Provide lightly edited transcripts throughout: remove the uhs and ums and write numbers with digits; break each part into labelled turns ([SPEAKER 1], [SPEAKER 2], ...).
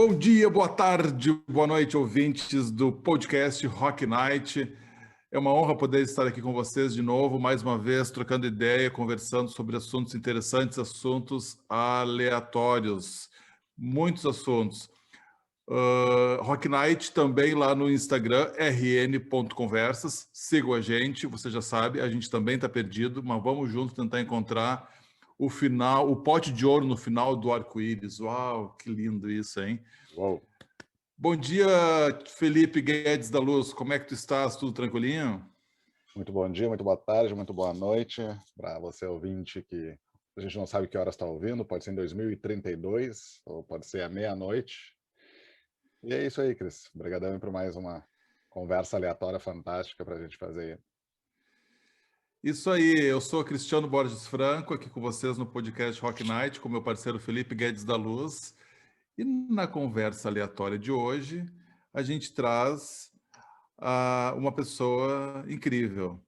[SPEAKER 1] Bom dia, boa tarde, boa noite, ouvintes do podcast Rock Night. É uma honra poder estar aqui com vocês de novo, mais uma vez, trocando ideia, conversando sobre assuntos interessantes, assuntos aleatórios, muitos assuntos. Rock Night também lá no Instagram, rn.conversas. Sigam a gente, você já sabe, a gente também está perdido, mas vamos juntos tentar encontrar o final, o pote de ouro no final do arco-íris. Uau, que lindo isso, hein?
[SPEAKER 2] Uou.
[SPEAKER 1] Bom dia, Felipe Guedes da Luz. Como é que tu estás? Tudo tranquilinho?
[SPEAKER 2] Muito bom dia, muito boa tarde, muito boa noite para você ouvinte que a gente não sabe que horas está ouvindo, pode ser em 2032 ou pode ser à meia-noite. E é isso aí, Cris. Obrigadão por mais uma conversa aleatória fantástica para a gente fazer.
[SPEAKER 1] Isso aí, eu sou Cristiano Borges Franco, aqui com vocês no podcast Rock Night, com meu parceiro Felipe Guedes da Luz. E na conversa aleatória de hoje, a gente traz uma pessoa incrível,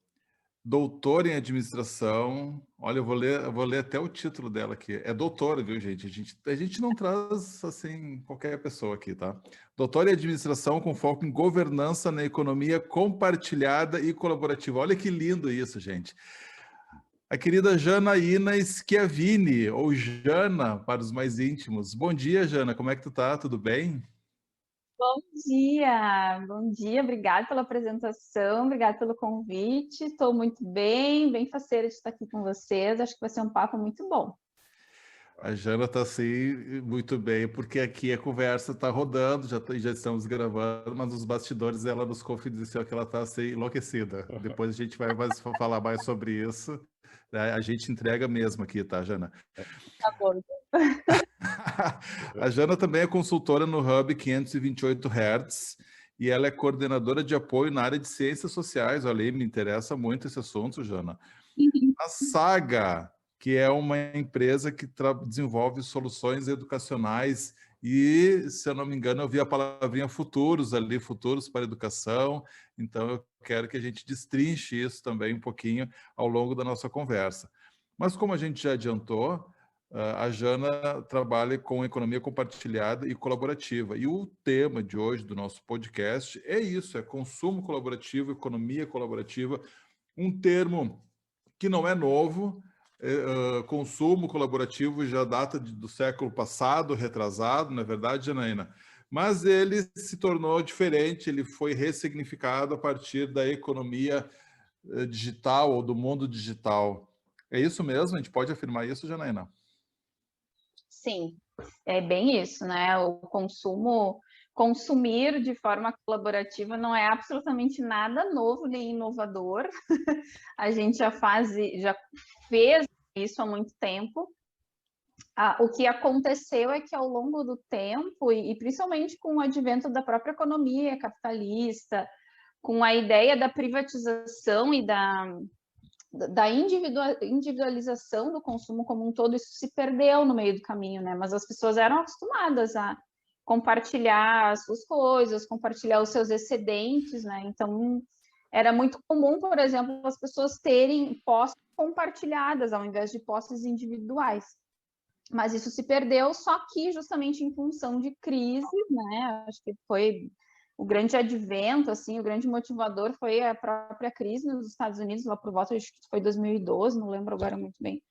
[SPEAKER 1] doutora em administração. Olha, eu vou ler até o título dela aqui. É doutora, viu, gente? A gente não traz, assim, qualquer pessoa aqui, tá? Doutora em administração com foco em governança na economia compartilhada e colaborativa. Olha que lindo isso, gente. A querida Janaína Schiavini, ou Jana, para os mais íntimos. Bom dia, Jana. Como é que tu tá? Tudo bem?
[SPEAKER 3] Bom dia, obrigada pela apresentação, obrigada pelo convite. Estou muito bem faceira de estar aqui com vocês. Acho que vai ser um papo muito bom.
[SPEAKER 1] A Jana está assim muito bem, porque aqui a conversa está rodando, já estamos gravando, mas nos bastidores ela nos confidenciou que ela está assim enlouquecida. Depois a gente vai falar mais sobre isso. A gente entrega mesmo aqui, tá, Jana?
[SPEAKER 3] Tá bom.
[SPEAKER 1] A Jana também é consultora no Hub 528 Hz e ela é coordenadora de apoio na área de ciências sociais. Olha aí, me interessa muito esse assunto, Jana. A Saga, que é uma empresa que desenvolve soluções educacionais e, se eu não me engano, eu vi a palavrinha futuros ali, futuros para a educação. Então, eu quero que a gente destrinche isso também um pouquinho ao longo da nossa conversa. Mas, como a gente já adiantou, a Jana trabalha com economia compartilhada e colaborativa. E o tema de hoje do nosso podcast é isso, é consumo colaborativo, economia colaborativa, um termo que não é novo. Consumo colaborativo já data do século passado, retrasado, não é verdade, Janaína? Mas ele se tornou diferente, ele foi ressignificado a partir da economia digital ou do mundo digital. É isso mesmo? A gente pode afirmar isso, Janaína?
[SPEAKER 3] Sim, é bem isso, né? O consumir de forma colaborativa não é absolutamente nada novo nem inovador. A gente já fez isso há muito tempo. O que aconteceu é que ao longo do tempo, e principalmente com o advento da própria economia capitalista, com a ideia da privatização e da individualização do consumo como um todo, isso se perdeu no meio do caminho, né? Mas as pessoas eram acostumadas a compartilhar as suas coisas, compartilhar os seus excedentes, né? Então, era muito comum, por exemplo, as pessoas terem posses compartilhadas ao invés de posses individuais. Mas isso se perdeu, só que justamente em função de crise, né? Acho que foi o grande advento, assim, o grande motivador foi a própria crise nos Estados Unidos, lá por volta, acho que foi 2012, não lembro agora muito bem.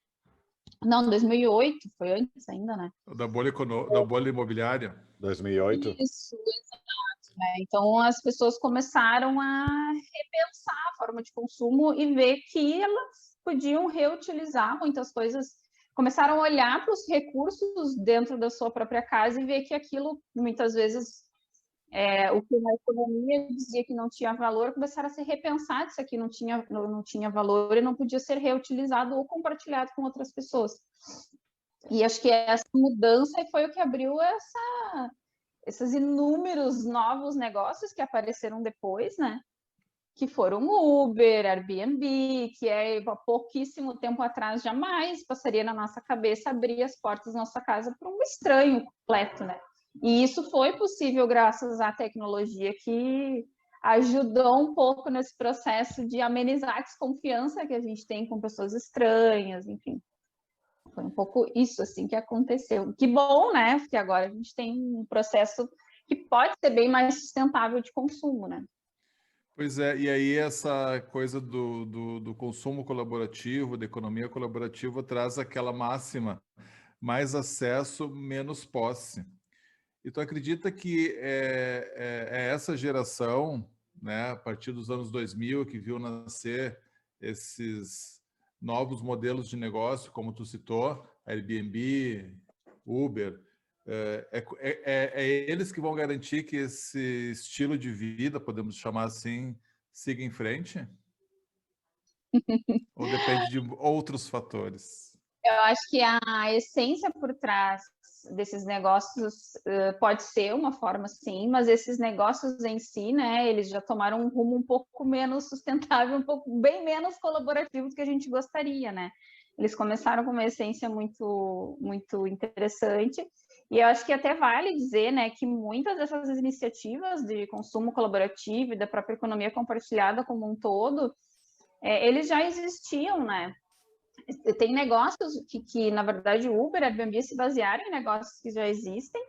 [SPEAKER 3] Não, 2008, foi antes ainda, né?
[SPEAKER 1] Da bolha imobiliária?
[SPEAKER 2] 2008.
[SPEAKER 3] Isso, exato. Né? Então, as pessoas começaram a repensar a forma de consumo e ver que elas podiam reutilizar muitas coisas, começaram a olhar para os recursos dentro da sua própria casa e ver que aquilo, muitas vezes, o que na economia dizia que não tinha valor, começaram a ser repensado se aqui não tinha valor e não podia ser reutilizado ou compartilhado com outras pessoas. E acho que essa mudança foi o que abriu esses inúmeros novos negócios que apareceram depois, né? Que foram Uber, Airbnb, que há pouquíssimo tempo atrás jamais passaria na nossa cabeça abrir as portas da nossa casa para um estranho completo, né? E isso foi possível graças à tecnologia que ajudou um pouco nesse processo de amenizar a desconfiança que a gente tem com pessoas estranhas, enfim. Foi um pouco isso assim que aconteceu. Que bom, né? Porque agora a gente tem um processo que pode ser bem mais sustentável de consumo, né?
[SPEAKER 1] Pois é, e aí essa coisa do consumo colaborativo, da economia colaborativa, traz aquela máxima: mais acesso, menos posse. E tu acredita que é essa geração, né, a partir dos anos 2000, que viu nascer esses novos modelos de negócio, como tu citou, Airbnb, Uber, é eles que vão garantir que esse estilo de vida, podemos chamar assim, siga em frente? Ou depende de outros fatores?
[SPEAKER 3] Eu acho que a essência por trás desses negócios pode ser uma forma, sim, mas esses negócios em si, né, eles já tomaram um rumo um pouco menos sustentável, um pouco bem menos colaborativo do que a gente gostaria, né? Eles começaram com uma essência muito, muito interessante, e eu acho que até vale dizer, né, que muitas dessas iniciativas de consumo colaborativo e da própria economia compartilhada como um todo, eles já existiam, né? Tem negócios que, na verdade, Uber e Airbnb se basearam em negócios que já existem,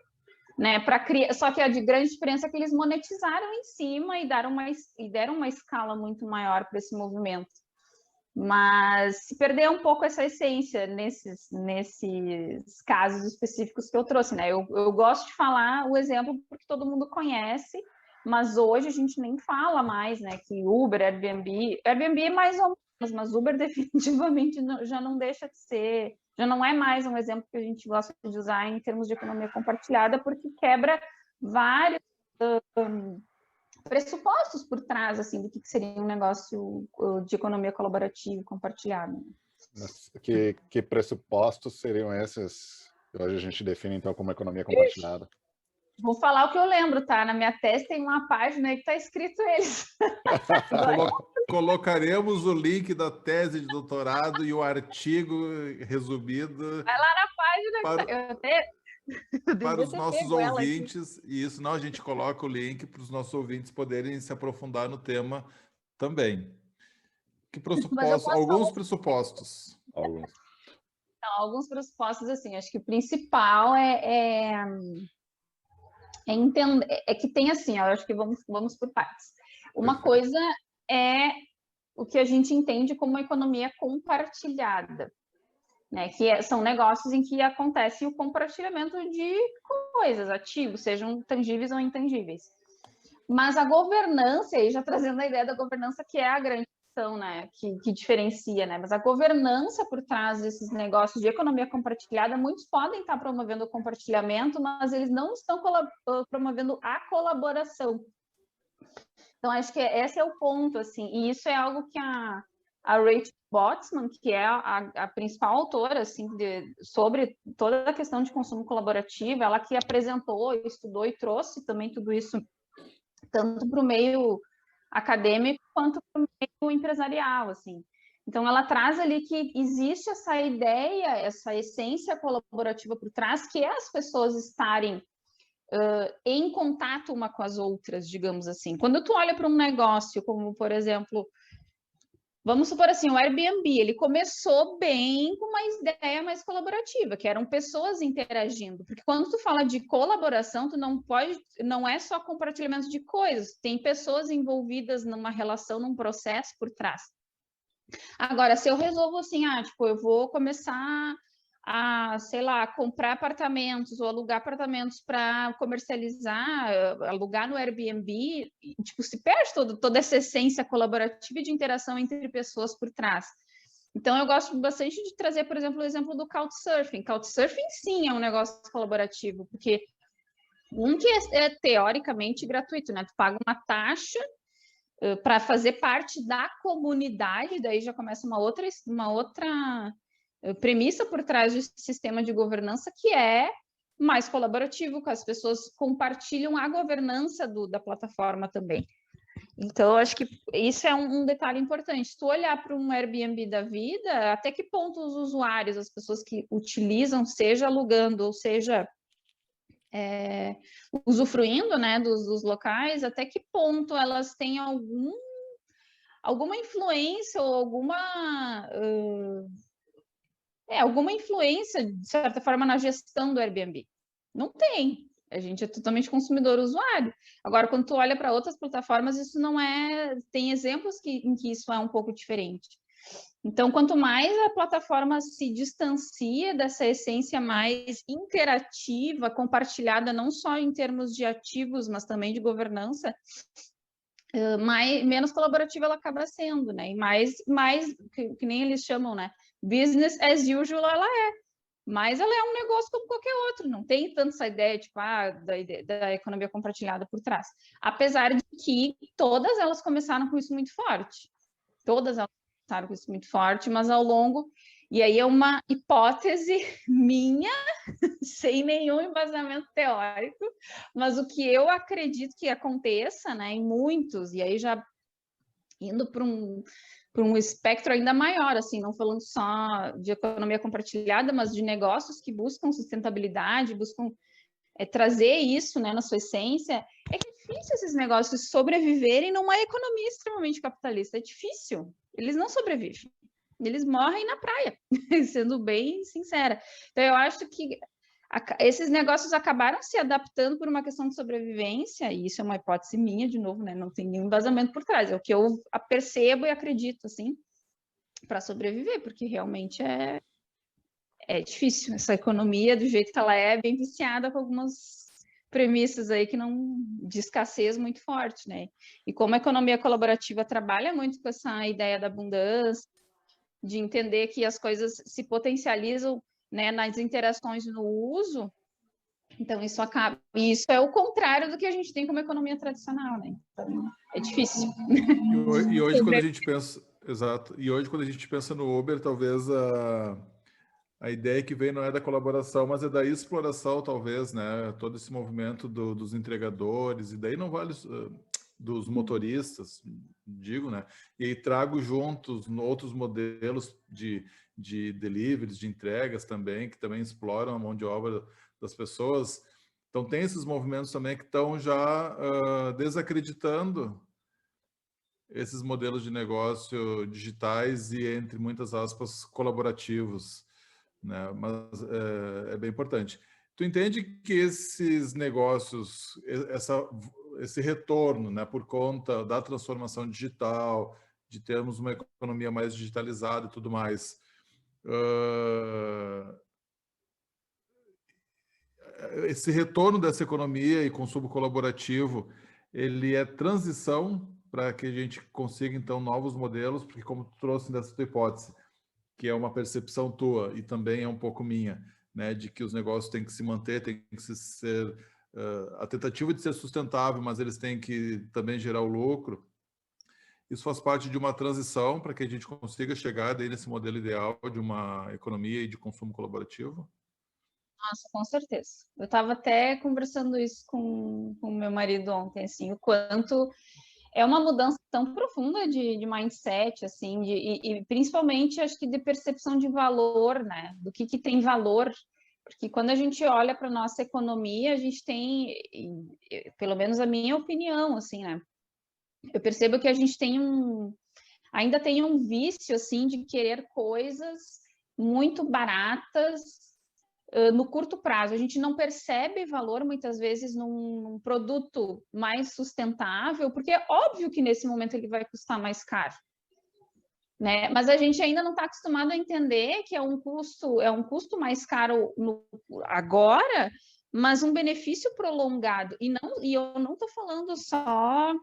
[SPEAKER 3] né? Só que a de grande diferença é que eles monetizaram em cima e deram uma escala muito maior para esse movimento. Mas se perdeu um pouco essa essência nesses casos específicos que eu trouxe, né? Eu gosto de falar o exemplo porque todo mundo conhece, mas hoje a gente nem fala mais, né? Que Uber, Airbnb é mais ou menos, mas Uber definitivamente já não deixa de ser, já não é mais um exemplo que a gente gosta de usar em termos de economia compartilhada, porque quebra vários pressupostos por trás, assim, do que seria um negócio de economia colaborativa compartilhada.
[SPEAKER 2] Mas que pressupostos seriam esses que hoje a gente define, então, como economia compartilhada?
[SPEAKER 3] Vou falar o que eu lembro, tá? Na minha tese tem uma página aí que está escrito eles.
[SPEAKER 1] Colocaremos o link da tese de doutorado e o artigo resumido.
[SPEAKER 3] Vai lá na página.
[SPEAKER 1] Para os nossos ouvintes, e isso não, a gente coloca o link para os nossos ouvintes poderem se aprofundar no tema também. Que pressupostos? Alguns pressupostos.
[SPEAKER 3] Alguns pressupostos, assim, acho que o principal é entender, que tem assim, eu acho que vamos por partes. Uma coisa é o que a gente entende como economia compartilhada, né? Que são negócios em que acontece o compartilhamento de coisas, ativos, sejam tangíveis ou intangíveis. Mas a governança, aí já trazendo a ideia da governança, que é a grande questão, né? Que diferencia, né? Mas a governança por trás desses negócios de economia compartilhada, muitos podem estar promovendo o compartilhamento, mas eles não estão promovendo a colaboração. Então, acho que esse é o ponto, assim, e isso é algo que a Rachel Botsman, que é a principal autora, assim, sobre toda a questão de consumo colaborativo, ela que apresentou, estudou e trouxe também tudo isso, tanto para o meio acadêmico quanto para o meio empresarial, assim. Então, ela traz ali que existe essa ideia, essa essência colaborativa por trás, que é as pessoas estarem em contato uma com as outras, digamos assim. Quando tu olha para um negócio, como, por exemplo, vamos supor assim, o Airbnb, ele começou bem com uma ideia mais colaborativa, que eram pessoas interagindo, porque quando tu fala de colaboração, tu não é só compartilhamento de coisas, tem pessoas envolvidas numa relação, num processo por trás. Agora, se eu resolvo assim, tipo, eu vou começar a, sei lá, comprar apartamentos ou alugar apartamentos para comercializar, alugar no Airbnb, tipo, se perde toda essa essência colaborativa e de interação entre pessoas por trás. Então, eu gosto bastante de trazer, por exemplo, o exemplo do Couchsurfing. Couchsurfing, sim, é um negócio colaborativo, porque que é teoricamente gratuito, né? Tu paga uma taxa para fazer parte da comunidade, daí já começa uma outra premissa por trás do sistema de governança, que é mais colaborativo, que as pessoas compartilham a governança da plataforma também. Então, acho que isso é um detalhe importante. Se tu olhar para um Airbnb da vida, até que ponto os usuários, as pessoas que utilizam, seja alugando, ou seja, usufruindo, né, dos locais, até que ponto elas têm alguma influência ou alguma alguma influência, de certa forma, na gestão do Airbnb. Não tem. A gente é totalmente consumidor usuário. Agora, quando tu olha para outras plataformas, isso não é... Tem exemplos em que isso é um pouco diferente. Então, quanto mais a plataforma se distancia dessa essência mais interativa, compartilhada, não só em termos de ativos, mas também de governança, menos colaborativa ela acaba sendo, né? E mais que nem eles chamam, né? Business as usual ela é. Mas ela é um negócio como qualquer outro, não tem tanto essa ideia, tipo, da economia compartilhada por trás. Apesar de que todas elas começaram com isso muito forte. Todas elas começaram com isso muito forte, mas ao longo... E aí é uma hipótese minha, sem nenhum embasamento teórico, mas o que eu acredito que aconteça, né, em muitos, e aí já indo para um espectro ainda maior, assim, não falando só de economia compartilhada, mas de negócios que buscam sustentabilidade, buscam trazer isso, né, na sua essência. É que é difícil esses negócios sobreviverem numa economia extremamente capitalista, é difícil, eles não sobrevivem, eles morrem na praia, sendo bem sincera. Então, eu acho que esses negócios acabaram se adaptando por uma questão de sobrevivência, e isso é uma hipótese minha, de novo, né? Não tem nenhum embasamento por trás, é o que eu percebo e acredito, assim, para sobreviver, porque realmente é difícil. Essa economia, do jeito que ela é bem viciada com algumas premissas aí que não... de escassez muito forte, né? E como a economia colaborativa trabalha muito com essa ideia da abundância, de entender que as coisas se potencializam, né, nas interações no uso, então isso acaba... Isso é o contrário do que a gente tem como economia tradicional, né? Então, é difícil.
[SPEAKER 1] E hoje, quando a gente pensa... Exato. E hoje, quando a gente pensa no Uber, talvez a ideia que vem não é da colaboração, mas é da exploração, talvez, né? Todo esse movimento dos entregadores, e daí não vale... dos motoristas, digo, né? E aí trago juntos outros modelos de deliveries, de entregas também, que também exploram a mão de obra das pessoas. Então, tem esses movimentos também que estão já desacreditando esses modelos de negócio digitais e, entre muitas aspas, colaborativos, né? Mas é bem importante. Tu entende que esses negócios, esse retorno, né, por conta da transformação digital, de termos uma economia mais digitalizada e tudo mais, esse retorno dessa economia e consumo colaborativo, ele é transição para que a gente consiga, então, novos modelos, porque como tu trouxe dessa tua hipótese, que é uma percepção tua e também é um pouco minha, né, de que os negócios têm que se manter, têm que ser a tentativa de ser sustentável, mas eles têm que também gerar o lucro. Isso faz parte de uma transição para que a gente consiga chegar daí nesse modelo ideal de uma economia e de consumo colaborativo?
[SPEAKER 3] Nossa, com certeza. Eu estava até conversando isso com o meu marido ontem, assim, o quanto é uma mudança tão profunda de mindset, assim, e principalmente, acho que de percepção de valor, né? Do que tem valor. Porque quando a gente olha para a nossa economia, a gente tem, pelo menos a minha opinião, assim, né? Eu percebo que a gente ainda tem um vício, assim, de querer coisas muito baratas, no curto prazo. A gente não percebe valor, muitas vezes, num produto mais sustentável, porque é óbvio que nesse momento ele vai custar mais caro, né? Mas a gente ainda não está acostumado a entender que é um custo mais caro agora, mas um benefício prolongado. E eu não estou falando só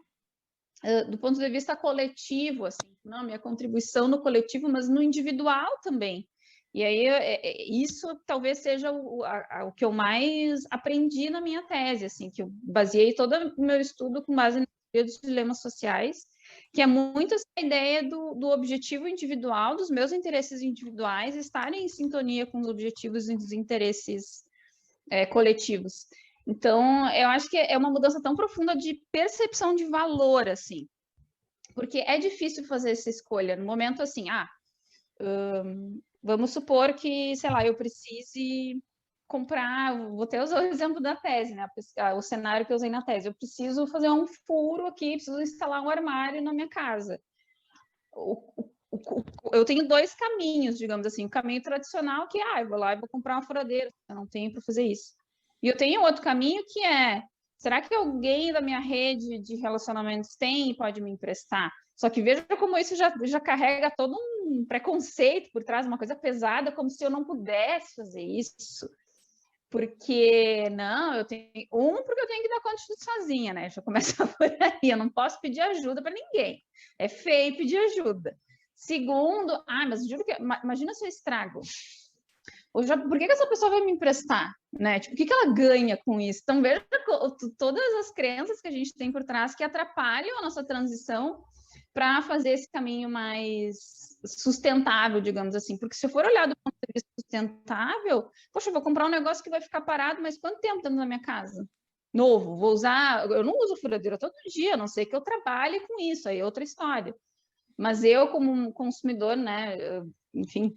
[SPEAKER 3] do ponto de vista coletivo, assim, não, minha contribuição no coletivo, mas no individual também. E aí, isso talvez seja o que eu mais aprendi na minha tese, assim, que eu baseei todo o meu estudo com base na teoria dos dilemas sociais, que é muito essa ideia do objetivo individual, dos meus interesses individuais estarem em sintonia com os objetivos e os interesses coletivos. Então, eu acho que é uma mudança tão profunda de percepção de valor, assim, porque é difícil fazer essa escolha no momento assim, vamos supor que, sei lá, eu precise comprar, vou até usar o exemplo da tese, né? O cenário que eu usei na tese. Eu preciso fazer um furo aqui, preciso instalar um armário na minha casa. O eu tenho dois caminhos, digamos assim. O caminho tradicional, que eu vou lá e vou comprar uma furadeira, eu não tenho para fazer isso. E eu tenho outro caminho que é, será que alguém da minha rede de relacionamentos tem e pode me emprestar? Só que veja como isso já carrega todo um preconceito por trás, uma coisa pesada, como se eu não pudesse fazer isso. Porque, não, porque eu tenho que dar conta de tudo sozinha, né? Já começa por aí, eu não posso pedir ajuda para ninguém. É feio pedir ajuda. Segundo, mas juro que, imagina se eu estrago. Por que essa pessoa vai me emprestar? Né? Tipo, o que ela ganha com isso? Então, veja todas as crenças que a gente tem por trás que atrapalham a nossa transição para fazer esse caminho mais sustentável, digamos assim. Porque se eu for olhar do ponto de vista sustentável, poxa, eu vou comprar um negócio que vai ficar parado, mas quanto tempo dentro da minha casa? Novo, vou usar... Eu não uso furadeira todo dia, a não ser que eu trabalhe com isso, aí é outra história. Mas eu, como um consumidor, né, enfim,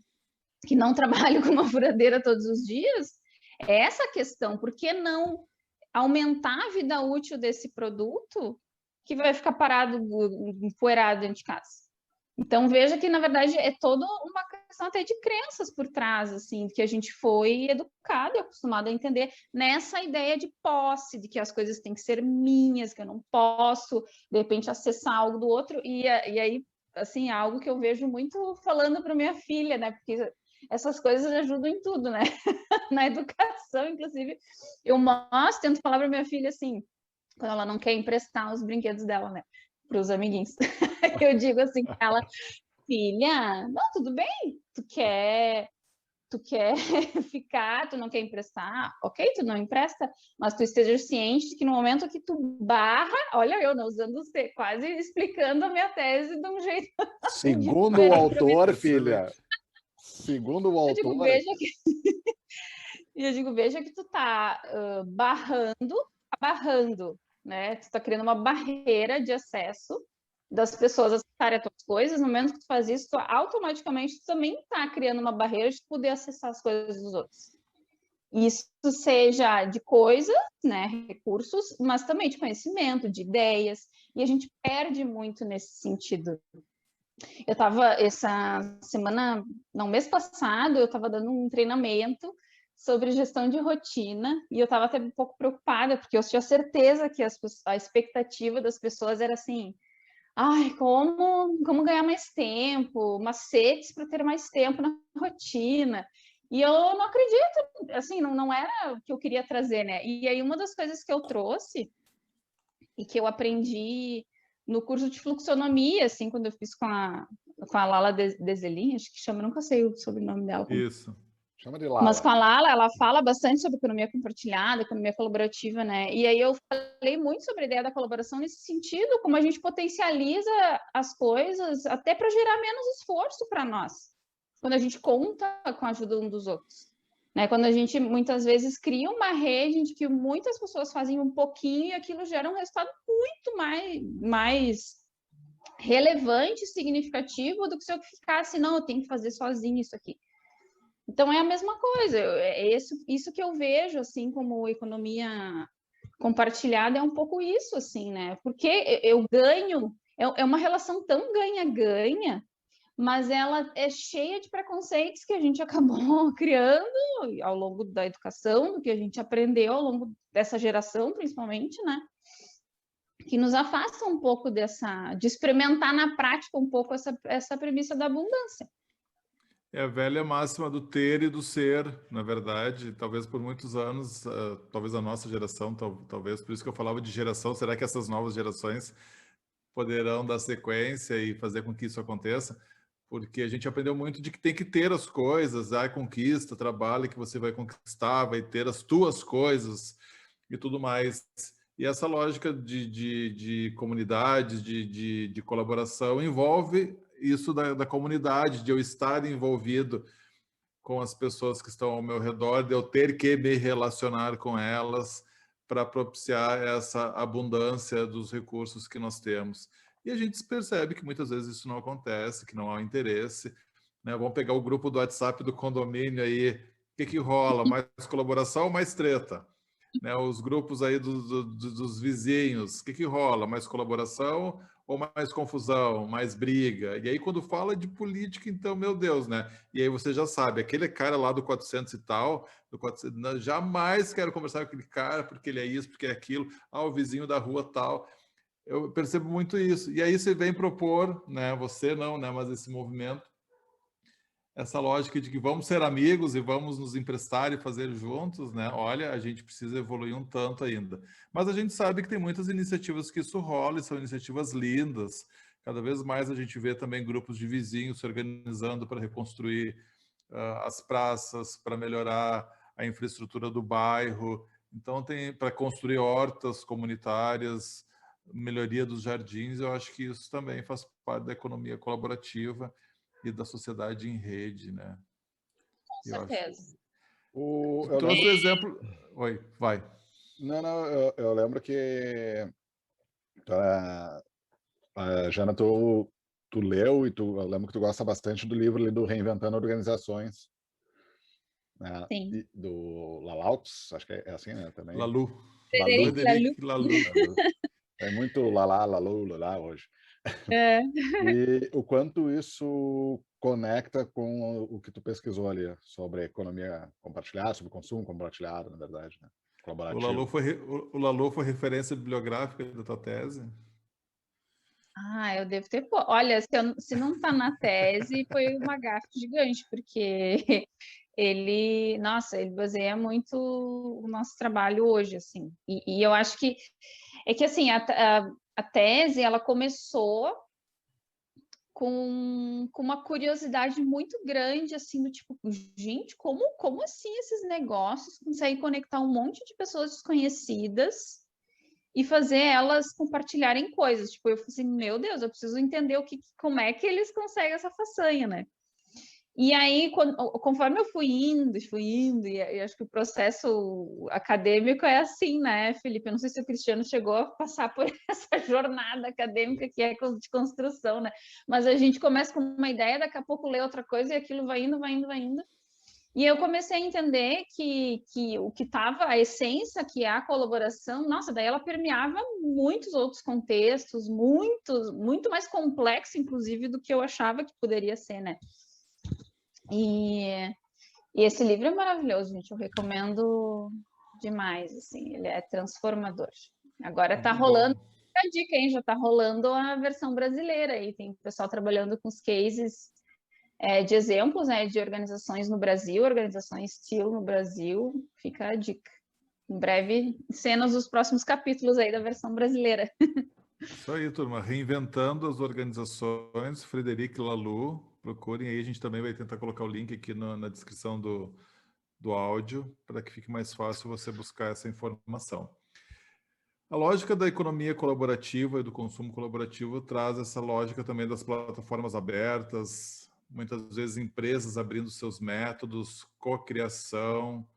[SPEAKER 3] que não trabalho com uma furadeira todos os dias, é essa questão. Por que não aumentar a vida útil desse produto que vai ficar parado, empoeirado dentro de casa? Então, veja que, na verdade, é toda uma questão até de crenças por trás, assim, que a gente foi educado e acostumado a entender nessa ideia de posse, de que as coisas têm que ser minhas, que eu não posso, de repente, acessar algo do outro. E aí, assim, é algo que eu vejo muito falando para minha filha, né? Porque essas coisas ajudam em tudo, né? Na educação, inclusive. Eu tento falar para minha filha assim, quando ela não quer emprestar os brinquedos dela, né? Para os amiguinhos. Eu digo assim para ela, filha, não, tudo bem, tu quer ficar, tu não quer emprestar, ok, tu não empresta, mas tu esteja ciente de que no momento que tu barra, olha eu, não usando você, quase explicando a minha tese de um jeito
[SPEAKER 2] segundo o autor, filha, segundo o autor...
[SPEAKER 3] Eu digo, veja que tu tá barrando, né? Tu tá criando uma barreira de acesso das pessoas acessarem as tuas coisas. No momento que tu faz isso, automaticamente tu também tá criando uma barreira de poder acessar as coisas dos outros. Isso seja de coisas, né, recursos, mas também de conhecimento, de ideias, e a gente perde muito nesse sentido. Eu estava essa semana, não, mês passado, eu estava dando um treinamento sobre gestão de rotina e eu estava até um pouco preocupada, porque eu tinha certeza que a expectativa das pessoas era assim, como ganhar mais tempo, macetes para ter mais tempo na rotina. E eu não acredito, assim, não era o que eu queria trazer, né? E aí uma das coisas que eu trouxe e que eu aprendi no curso de fluxonomia, assim, quando eu fiz com a Lala Deselin, acho que chama, nunca sei o sobrenome dela.
[SPEAKER 1] Isso.
[SPEAKER 2] Chama de Lala.
[SPEAKER 3] Mas com a Lala, ela fala bastante sobre economia compartilhada, economia colaborativa, né? E aí eu falei muito sobre a ideia da colaboração nesse sentido, como a gente potencializa as coisas até para gerar menos esforço para nós, quando a gente conta com a ajuda um dos outros. Né? Quando a gente, muitas vezes, cria uma rede de que muitas pessoas fazem um pouquinho e aquilo gera um resultado muito mais relevante, significativo do que se eu ficasse, não, eu tenho que fazer sozinho isso aqui. Então, é a mesma coisa, é isso que eu vejo, assim, como economia compartilhada, é um pouco isso, assim, né? Porque eu ganho, é uma relação tão ganha-ganha, mas ela é cheia de preconceitos que a gente acabou criando ao longo da educação, do que a gente aprendeu ao longo dessa geração, principalmente, né? Que nos afasta um pouco de experimentar na prática um pouco essa premissa da abundância.
[SPEAKER 1] É a velha máxima do ter e do ser, na verdade, talvez por muitos anos, talvez a nossa geração, talvez, por isso que eu falava de geração, será que essas novas gerações poderão dar sequência e fazer com que isso aconteça? Porque a gente aprendeu muito de que tem que ter as coisas, conquista, trabalho que você vai conquistar, vai ter as tuas coisas e tudo mais. E essa lógica de comunidade, de colaboração, envolve isso da comunidade, de eu estar envolvido com as pessoas que estão ao meu redor, de eu ter que me relacionar com elas para propiciar essa abundância dos recursos que nós temos. E a gente percebe que muitas vezes isso não acontece, que não há interesse. Né? Vamos pegar o grupo do WhatsApp do condomínio aí, o que rola? Mais colaboração ou mais treta? Né, os grupos aí dos vizinhos, o que rola? Mais colaboração ou mais confusão, mais briga? E aí, quando fala de política, então, meu Deus, né? E aí você já sabe, aquele cara lá do 400 e tal, do 400, não, jamais quero conversar com aquele cara, porque ele é isso, porque é aquilo, o vizinho da rua tal. Eu percebo muito isso. E aí você vem propor, né? Você não, né? Mas esse movimento, essa lógica de que vamos ser amigos e vamos nos emprestar e fazer juntos, né? Olha, a gente precisa evoluir um tanto ainda. Mas a gente sabe que tem muitas iniciativas que isso rola e são iniciativas lindas. Cada vez mais a gente vê também grupos de vizinhos se organizando para reconstruir as praças, para melhorar a infraestrutura do bairro. Então, tem para construir hortas comunitárias, melhoria dos jardins. Eu acho que isso também faz parte da economia colaborativa e da sociedade em rede, né?
[SPEAKER 3] Com certeza.
[SPEAKER 1] Tu trouxe o exemplo... Oi, vai.
[SPEAKER 2] Não, eu lembro que Jana, tu leu e eu lembro que tu gosta bastante do livro ali do Reinventando Organizações, né?
[SPEAKER 3] Sim.
[SPEAKER 2] Do Lalaux, acho que é assim, né? Também.
[SPEAKER 1] Lalu.
[SPEAKER 3] Frederic
[SPEAKER 1] Laloux.
[SPEAKER 2] É muito Lalu, Lalá hoje.
[SPEAKER 3] É.
[SPEAKER 2] E o quanto isso conecta com o que tu pesquisou ali sobre economia compartilhada, sobre consumo compartilhado, na verdade, né? Colaborativo.
[SPEAKER 1] O Lalu foi referência bibliográfica da tua tese?
[SPEAKER 3] Eu devo ter... Olha, se não está na tese, foi uma gafe gigante, porque ele baseia muito o nosso trabalho hoje, assim. E eu acho que assim, a tese, ela começou com uma curiosidade muito grande, assim, do tipo, gente, como assim esses negócios conseguem conectar um monte de pessoas desconhecidas e fazer elas compartilharem coisas? Tipo, eu falei assim, meu Deus, eu preciso entender como é que eles conseguem essa façanha, né? E aí, conforme eu fui indo, e acho que o processo acadêmico é assim, né, Felipe? Eu não sei se o Cristiano chegou a passar por essa jornada acadêmica que é de construção, né? Mas a gente começa com uma ideia, daqui a pouco lê outra coisa e aquilo vai indo. E eu comecei a entender que o que estava, a essência, que é a colaboração, nossa, daí ela permeava muitos outros contextos, muito mais complexo, inclusive, do que eu achava que poderia ser, né? E esse livro é maravilhoso, gente. Eu recomendo demais, assim. Ele é transformador. Agora está rolando a dica, hein? Já está rolando a versão brasileira aí. Tem pessoal trabalhando com os cases de exemplos, né, de organizações no Brasil, organizações Steel no Brasil. Fica a dica. Em breve, cenas dos próximos capítulos aí da versão brasileira.
[SPEAKER 1] Isso aí, turma. Reinventando as organizações, Frederic Laloux. Procurem aí, a gente também vai tentar colocar o link aqui na descrição do áudio, para que fique mais fácil você buscar essa informação. A lógica da economia colaborativa e do consumo colaborativo traz essa lógica também das plataformas abertas, muitas vezes empresas abrindo seus métodos, cocriação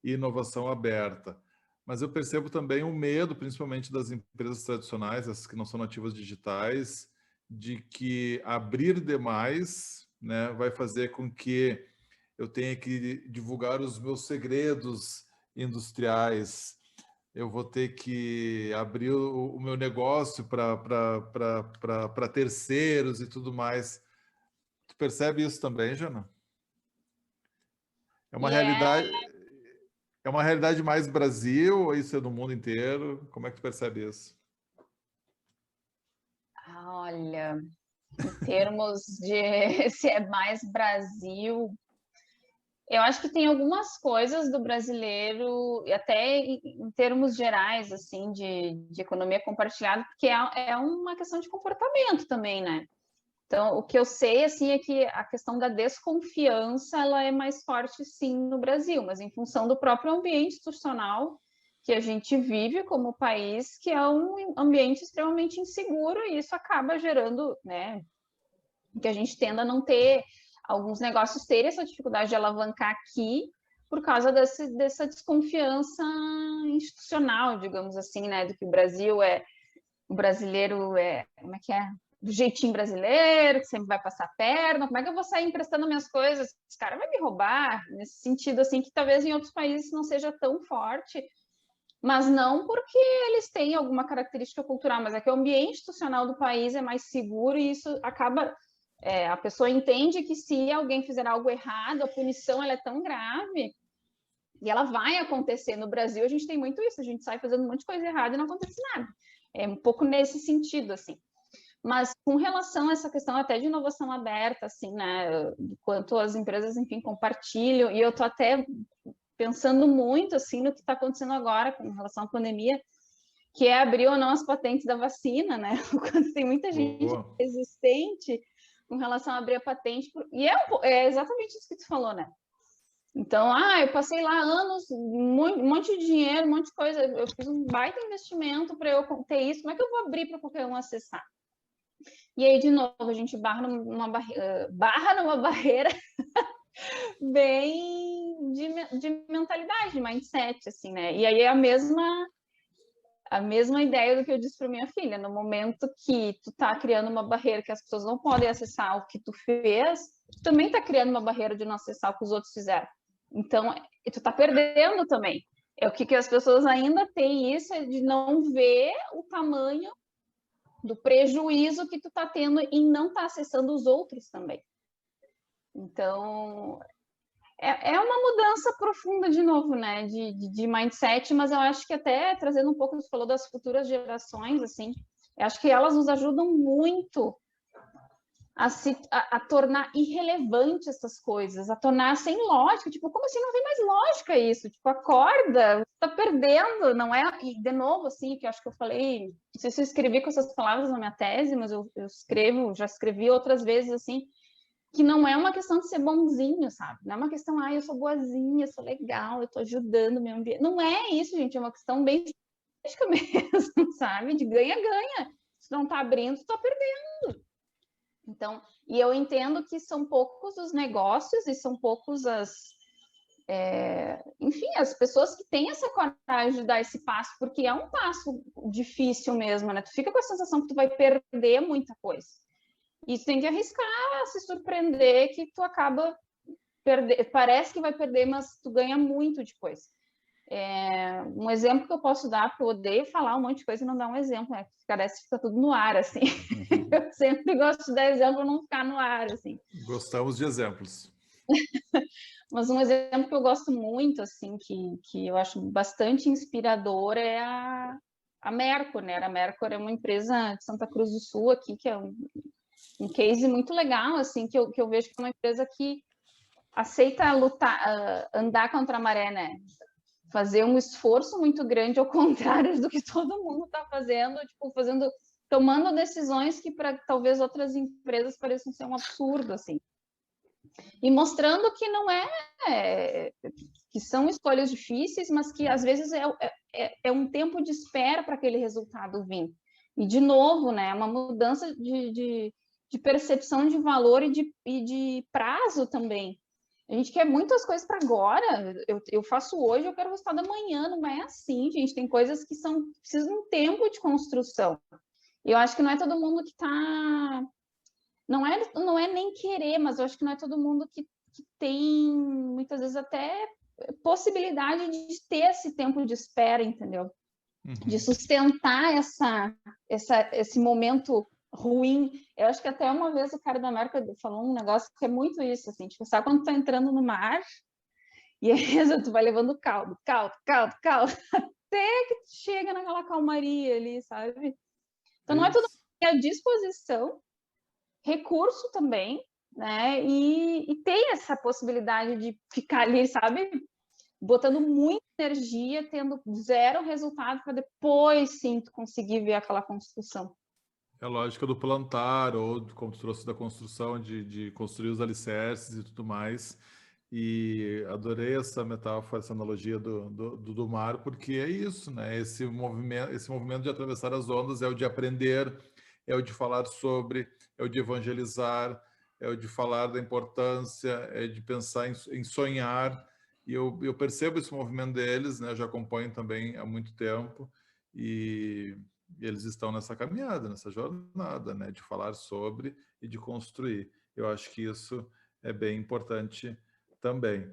[SPEAKER 1] e inovação aberta. Mas eu percebo também um medo, principalmente das empresas tradicionais, essas que não são nativas digitais, de que abrir demais, né, vai fazer com que eu tenha que divulgar os meus segredos industriais, eu vou ter que abrir o meu negócio para terceiros e tudo mais. Tu percebe isso também, Jana? É uma realidade... É uma realidade mais Brasil ou isso é do mundo inteiro? Como é que tu percebe isso?
[SPEAKER 3] Olha, em termos de se é mais Brasil, eu acho que tem algumas coisas do brasileiro, e até em termos gerais, assim, de economia compartilhada, porque é uma questão de comportamento também, né? Então, o que eu sei, assim, é que a questão da desconfiança, ela é mais forte, sim, no Brasil, mas em função do próprio ambiente institucional que a gente vive como país, que é um ambiente extremamente inseguro, e isso acaba gerando, né, que a gente tenda a não ter, alguns negócios terem essa dificuldade de alavancar aqui, por causa dessa desconfiança institucional, digamos assim, né, do que o Brasil o brasileiro como é que é? Do jeitinho brasileiro, que sempre vai passar a perna, como é que eu vou sair emprestando minhas coisas? Esse cara vai me roubar, nesse sentido, assim, que talvez em outros países não seja tão forte, mas não porque eles têm alguma característica cultural, mas é que o ambiente institucional do país é mais seguro e isso acaba... a pessoa entende que se alguém fizer algo errado, a punição ela é tão grave e ela vai acontecer. No Brasil, a gente tem muito isso, a gente sai fazendo um monte de coisa errada e não acontece nada. É um pouco nesse sentido, assim. Mas com relação a essa questão até de inovação aberta, assim, né, quanto as empresas, enfim, compartilham, e eu tô até pensando muito, assim, no que está acontecendo agora com relação à pandemia, que é abrir ou não as patentes da vacina, né, quando tem muita gente resistente com relação a abrir a patente, e é exatamente isso que tu falou, né, então, eu passei lá anos, um monte de dinheiro, um monte de coisa, eu fiz um baita investimento para eu ter isso, como é que eu vou abrir para qualquer um acessar? E aí, de novo, a gente barra numa barreira bem de mentalidade, de mindset, assim, né? E aí é a mesma ideia do que eu disse para minha filha. No momento que tu tá criando uma barreira que as pessoas não podem acessar o que tu fez, tu também tá criando uma barreira de não acessar o que os outros fizeram. Então, tu tá perdendo também. É o que as pessoas ainda têm isso, é de não ver o tamanho do prejuízo que tu tá tendo em não estar acessando os outros também. Então, é uma mudança profunda, de novo, né, de mindset, mas eu acho que até trazendo um pouco, você falou das futuras gerações, assim, eu acho que elas nos ajudam muito a tornar irrelevante essas coisas, a tornar sem lógica, tipo, como assim não tem mais lógica isso? Tipo, acorda, você tá perdendo, não é? E, de novo, assim, que eu acho que eu falei, não sei se eu escrevi com essas palavras na minha tese, mas eu já escrevi outras vezes, assim, que não é uma questão de ser bonzinho, sabe? Não é uma questão, eu sou boazinha, eu sou legal, eu tô ajudando o meio ambiente. Não é isso, gente, é uma questão bem ética mesmo, sabe? De ganha-ganha. Se não tá abrindo, tu tá perdendo. Então, e eu entendo que são poucos os negócios e são poucos enfim, as pessoas que têm essa coragem de dar esse passo, porque é um passo difícil mesmo, né? Tu fica com a sensação que tu vai perder muita coisa. E tu tem que arriscar, se surpreender, que tu acaba perder, parece que vai perder, mas tu ganha muito depois. Um exemplo que eu posso dar, porque eu odeio falar um monte de coisa e não dar um exemplo, né? Parece que fica tudo no ar, assim. Eu sempre gosto de dar exemplo para não ficar no ar, assim.
[SPEAKER 1] Gostamos de exemplos.
[SPEAKER 3] Mas um exemplo que eu gosto muito, assim, que eu acho bastante inspirador é a Mercor, né? A Mercor é uma empresa de Santa Cruz do Sul aqui, que é um case muito legal, assim, que eu vejo que é uma empresa que aceita lutar, andar contra a maré, né? Fazer um esforço muito grande ao contrário do que todo mundo está fazendo, tipo, tomando decisões que para talvez outras empresas pareçam ser um absurdo, assim. E mostrando que não que são escolhas difíceis, mas que às vezes é um tempo de espera para aquele resultado vir. E, de novo, né, uma mudança de percepção de valor e de prazo também. A gente quer muitas coisas para agora. Eu faço hoje, eu quero resultado amanhã. Não é assim, gente. Tem coisas que precisam de um tempo de construção. E eu acho que não é todo mundo que está... Não é nem querer, mas eu acho que não é todo mundo que tem, muitas vezes, até possibilidade de ter esse tempo de espera, entendeu? Uhum. De sustentar esse momento ruim. Eu acho que até uma vez o cara da marca falou um negócio que é muito isso, assim, tipo, sabe quando tu tá entrando no mar e aí tu vai levando caldo, até que tu chega naquela calmaria ali, sabe? Então não é todo mundo que tem a disposição, recurso também, né? E tem essa possibilidade de ficar ali, sabe? Botando muita energia, tendo zero resultado para depois, sim, tu conseguir ver aquela construção.
[SPEAKER 1] É a lógica do plantar, ou como tu trouxe da construção, de construir os alicerces e tudo mais. E adorei essa metáfora, essa analogia do mar, porque é isso, né? Esse movimento de atravessar as ondas é o de aprender, é o de falar sobre, é o de evangelizar, é o de falar da importância, é de pensar em sonhar. E eu percebo esse movimento deles, né? Eu já acompanho também há muito tempo e eles estão nessa caminhada, nessa jornada, né? De falar sobre e de construir. Eu acho que isso é bem importante também.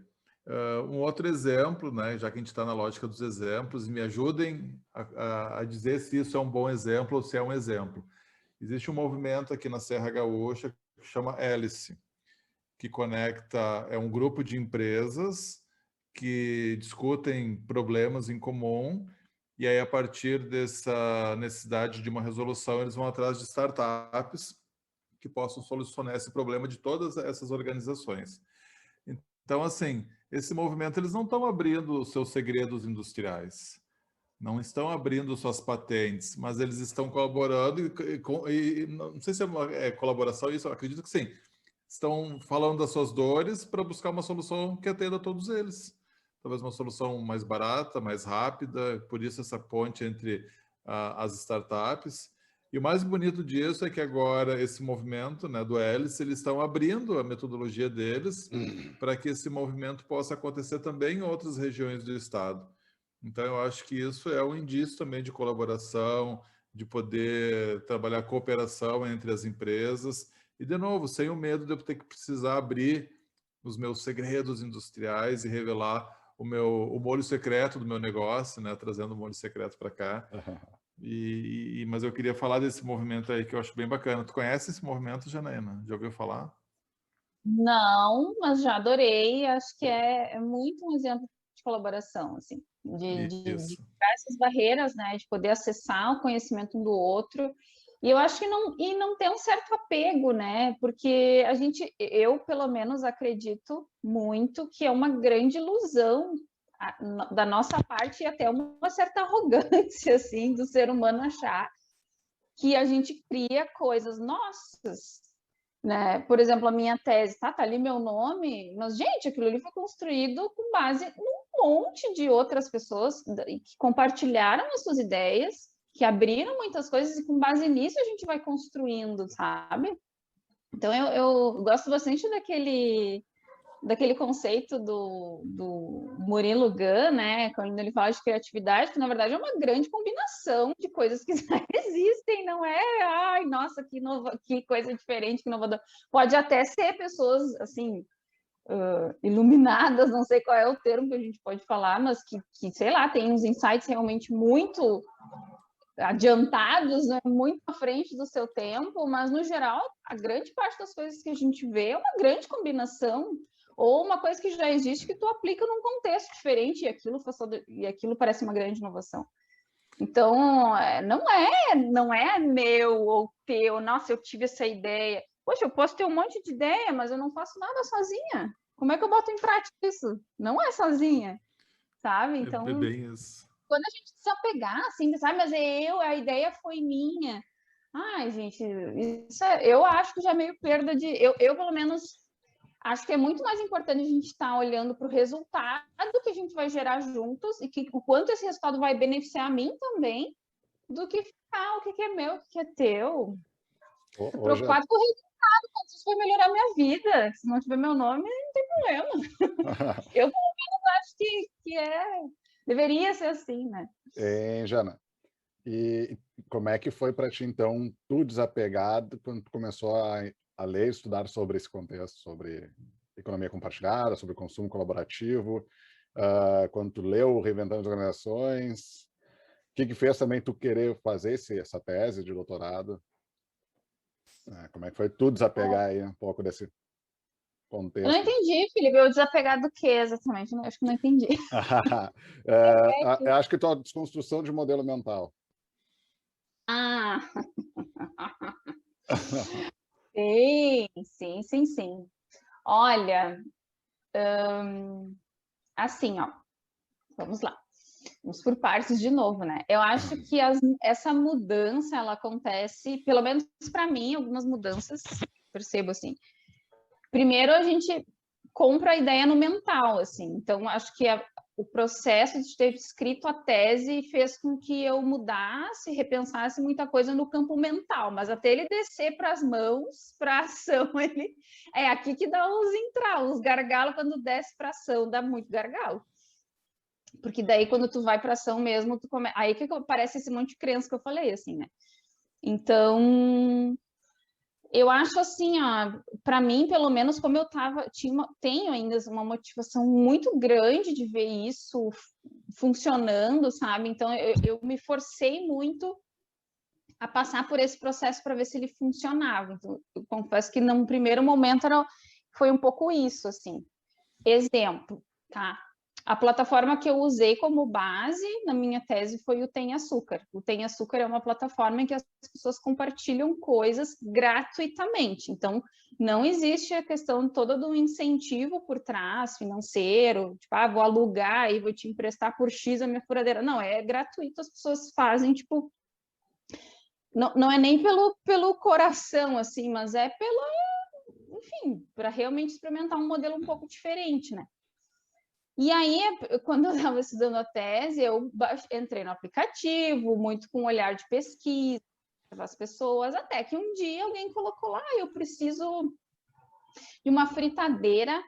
[SPEAKER 1] Um outro exemplo, né, já que a gente está na lógica dos exemplos, me ajudem a dizer se isso é um bom exemplo ou se é um exemplo. Existe um movimento aqui na Serra Gaúcha que chama Hélice, que conecta, é um grupo de empresas que discutem problemas em comum, e aí, a partir dessa necessidade de uma resolução, eles vão atrás de startups que possam solucionar esse problema de todas essas organizações. Então, assim, esse movimento, eles não estão abrindo os seus segredos industriais, não estão abrindo suas patentes, mas eles estão colaborando e não sei se é colaboração, isso eu acredito que sim. Estão falando das suas dores para buscar uma solução que atenda a todos eles. Talvez uma solução mais barata, mais rápida, por isso essa ponte entre as startups. E o mais bonito disso é que agora esse movimento, né, do Hélice, eles estão abrindo a metodologia deles para que esse movimento possa acontecer também em outras regiões do estado. Então, eu acho que isso é um indício também de colaboração, de poder trabalhar cooperação entre as empresas. E, de novo, sem o medo de eu ter que precisar abrir os meus segredos industriais e revelar o molho secreto do meu negócio, né? Trazendo o molho secreto para cá. Mas eu queria falar desse movimento aí que eu acho bem bacana. Tu conhece esse movimento, Janaína? Já ouviu falar?
[SPEAKER 3] Não, mas já adorei. Acho que é muito um exemplo de colaboração, assim, de quebrar essas barreiras, né? De poder acessar o conhecimento um do outro. E eu acho que não ter um certo apego, né? Porque eu pelo menos acredito muito que é uma grande ilusão da nossa parte e até uma certa arrogância, assim, do ser humano achar que a gente cria coisas nossas, né? Por exemplo, a minha tese, tá ali meu nome, mas, gente, aquilo ali foi construído com base num monte de outras pessoas que compartilharam as suas ideias, que abriram muitas coisas, e com base nisso a gente vai construindo, sabe? Então, eu gosto bastante daquele conceito do Murilo Gun, né? Quando ele fala de criatividade, que na verdade é uma grande combinação de coisas que já existem, não é? Ai, nossa, que coisa diferente, que inovador. Pode até ser pessoas, assim, iluminadas, não sei qual é o termo que a gente pode falar, mas que sei lá, tem uns insights realmente muito adiantados, né, muito à frente do seu tempo, mas no geral, a grande parte das coisas que a gente vê é uma grande combinação, ou uma coisa que já existe que tu aplica num contexto diferente e aquilo parece uma grande inovação. Então, não é meu ou teu, nossa, eu tive essa ideia. Poxa, eu posso ter um monte de ideia, mas eu não faço nada sozinha. Como é que eu boto em prática isso? Não é sozinha, sabe? Então,
[SPEAKER 1] é bem isso.
[SPEAKER 3] Quando a gente desapegar, assim, sabe? Mas a ideia foi minha. Ai, gente, eu acho que já é meio perda de... Eu, pelo menos, acho que é muito mais importante a gente estar olhando para o resultado que a gente vai gerar juntos e o quanto esse resultado vai beneficiar a mim também, do que ficar o que é meu, o que é teu. Preocupado com o resultado, quanto isso vai melhorar a minha vida. Se não tiver meu nome, não tem problema. Eu, pelo menos, acho que deveria ser assim, né?
[SPEAKER 2] Jana, e como é que foi para ti, então, tu desapegado, quando tu começou a ler, estudar sobre esse contexto, sobre economia compartilhada, sobre consumo colaborativo, quando tu leu Reinventando as Organizações, o que fez também tu querer fazer essa tese de doutorado? Como é que foi tu desapegar aí um pouco desse contexto?
[SPEAKER 3] Eu não entendi, Felipe. Eu desapegar do que exatamente? Acho que não entendi.
[SPEAKER 2] Acho que tua desconstrução de modelo mental.
[SPEAKER 3] Ah, sim. Olha, assim, ó, vamos lá. Vamos por partes de novo, né? Eu acho que essa mudança, ela acontece, pelo menos para mim, algumas mudanças, percebo assim. Primeiro, a gente compra a ideia no mental, assim. Então, acho que o processo de ter escrito a tese fez com que eu mudasse, repensasse muita coisa no campo mental, mas até ele descer para as mãos, para a ação, é aqui que dá os gargalos, quando desce para a ação, dá muito gargalo. Porque daí, quando tu vai para a ação mesmo, aí que aparece esse monte de crença que eu falei, assim, né? Então, Eu acho assim, para mim, pelo menos, como eu tenho ainda uma motivação muito grande de ver isso funcionando, sabe? Então, eu me forcei muito a passar por esse processo para ver se ele funcionava. Então, eu confesso que no primeiro momento foi um pouco isso, assim. Exemplo, tá? A plataforma que eu usei como base na minha tese foi o Tem Açúcar. O Tem Açúcar é uma plataforma em que as pessoas compartilham coisas gratuitamente. Então, não existe a questão toda do incentivo por trás, financeiro, tipo, vou alugar e vou te emprestar por X a minha furadeira. Não, é gratuito, as pessoas fazem, tipo... Não é nem pelo coração, assim, mas é enfim, para realmente experimentar um modelo um pouco diferente, né? E aí, quando eu estava estudando a tese, eu entrei no aplicativo, muito com um olhar de pesquisa, as pessoas, até que um dia alguém colocou lá, eu preciso de uma fritadeira,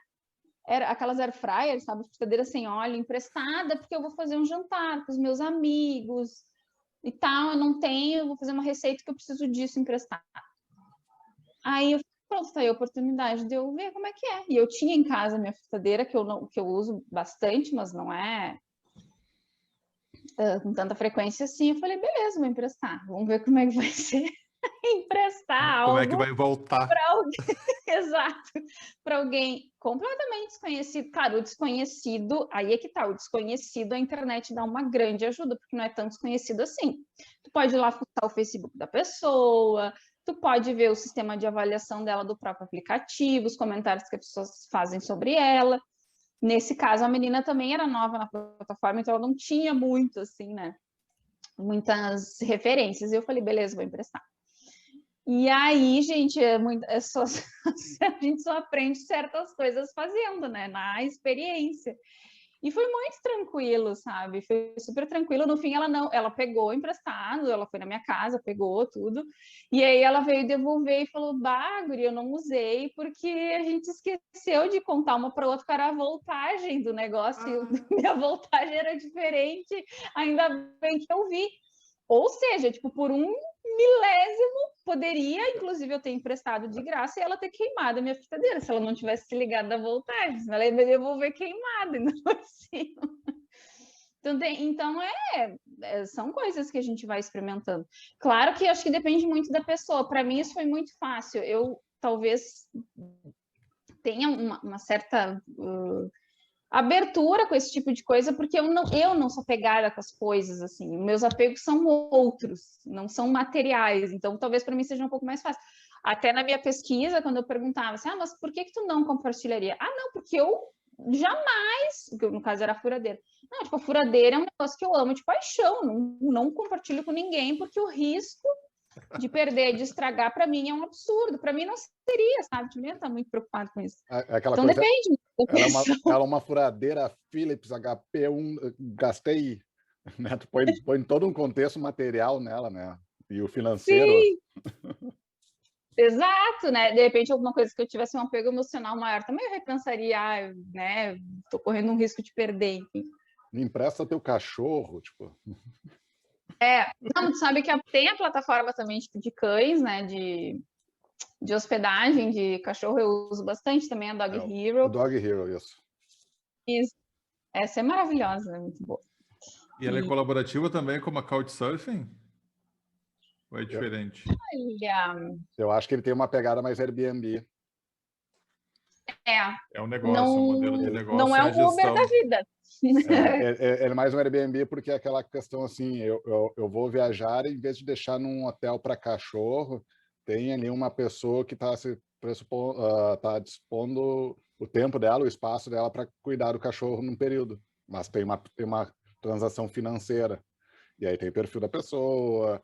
[SPEAKER 3] aquelas air fryers, sabe, fritadeira sem óleo, emprestada, porque eu vou fazer um jantar com os meus amigos e tal, eu não tenho, eu vou fazer uma receita que eu preciso disso emprestado. Aí eu pronto, tá aí a oportunidade de eu ver como é que é. E eu tinha em casa a minha fritadeira, que eu uso bastante, mas não é com tanta frequência assim. Eu falei, beleza, vou emprestar. Vamos ver como é que vai ser emprestar
[SPEAKER 1] Como
[SPEAKER 3] algo
[SPEAKER 1] é que vai voltar?
[SPEAKER 3] para alguém. Exato. Para alguém completamente desconhecido. Claro, o desconhecido, aí é que tá, o desconhecido, a internet dá uma grande ajuda, porque não é tão desconhecido assim. Tu pode ir lá fuçar o Facebook da pessoa, tu pode ver o sistema de avaliação dela do próprio aplicativo, os comentários que as pessoas fazem sobre ela. Nesse caso, a menina também era nova na plataforma, então ela não tinha muito, assim, né? Muitas referências. E eu falei, beleza, vou emprestar. E aí, gente, a gente só aprende certas coisas fazendo, né? Na experiência. E foi muito tranquilo, sabe? Foi super tranquilo. No fim, ela pegou emprestado, ela foi na minha casa, pegou tudo. E aí ela veio devolver e falou: "Bah, guri, eu não usei porque a gente esqueceu de contar uma para outra, era a voltagem do negócio. Minha voltagem era diferente. Ainda bem que eu vi." Ou seja, tipo, por um milésimo, poderia, inclusive, eu ter emprestado de graça e ela ter queimado a minha fritadeira, se ela não tivesse se ligado da voltagem. Ela ia devolver queimada, ainda por cima. Então, são coisas que a gente vai experimentando. Claro que acho que depende muito da pessoa. Para mim, isso foi muito fácil. Eu, talvez, tenha uma certa... abertura com esse tipo de coisa, porque eu não sou pegada com as coisas, assim, meus apegos são outros, não são materiais, então talvez para mim seja um pouco mais fácil. Até na minha pesquisa, quando eu perguntava assim, mas por que tu não compartilharia? Não, porque eu jamais, no caso era a furadeira. Não, tipo, a furadeira é um negócio que eu amo de paixão, não compartilho com ninguém, porque o risco de perder, de estragar, para mim é um absurdo. Para mim não seria, sabe? Eu não ia estar muito preocupado com isso.
[SPEAKER 2] Aquela
[SPEAKER 3] então
[SPEAKER 2] coisa,
[SPEAKER 3] depende.
[SPEAKER 2] Ela é uma furadeira Philips HP1, gastei, né? Tu põe todo um contexto material nela, né? E o financeiro.
[SPEAKER 3] Sim. Exato, né? De repente, alguma coisa que eu tivesse um apego emocional maior, também eu repensaria, né? Tô correndo um risco de perder, enfim.
[SPEAKER 2] Me empresta teu cachorro, tipo.
[SPEAKER 3] Não, tu sabe que tem a plataforma também tipo, de cães, né? De hospedagem de cachorro, eu uso bastante também a Dog Hero.
[SPEAKER 2] O Dog Hero, isso.
[SPEAKER 3] Isso. Essa é maravilhosa, é muito boa.
[SPEAKER 1] E ela é colaborativa também como a Couchsurfing? Ou é diferente?
[SPEAKER 3] Olha...
[SPEAKER 2] Eu acho que ele tem uma pegada mais Airbnb.
[SPEAKER 1] É um negócio, um modelo de negócio.
[SPEAKER 3] Não é um Uber da vida.
[SPEAKER 2] É mais um Airbnb porque é aquela questão assim, eu vou viajar e em vez de deixar num hotel para cachorro, tem ali uma pessoa que está tá dispondo o tempo dela, o espaço dela para cuidar do cachorro num período. Mas tem uma transação financeira. E aí tem o perfil da pessoa,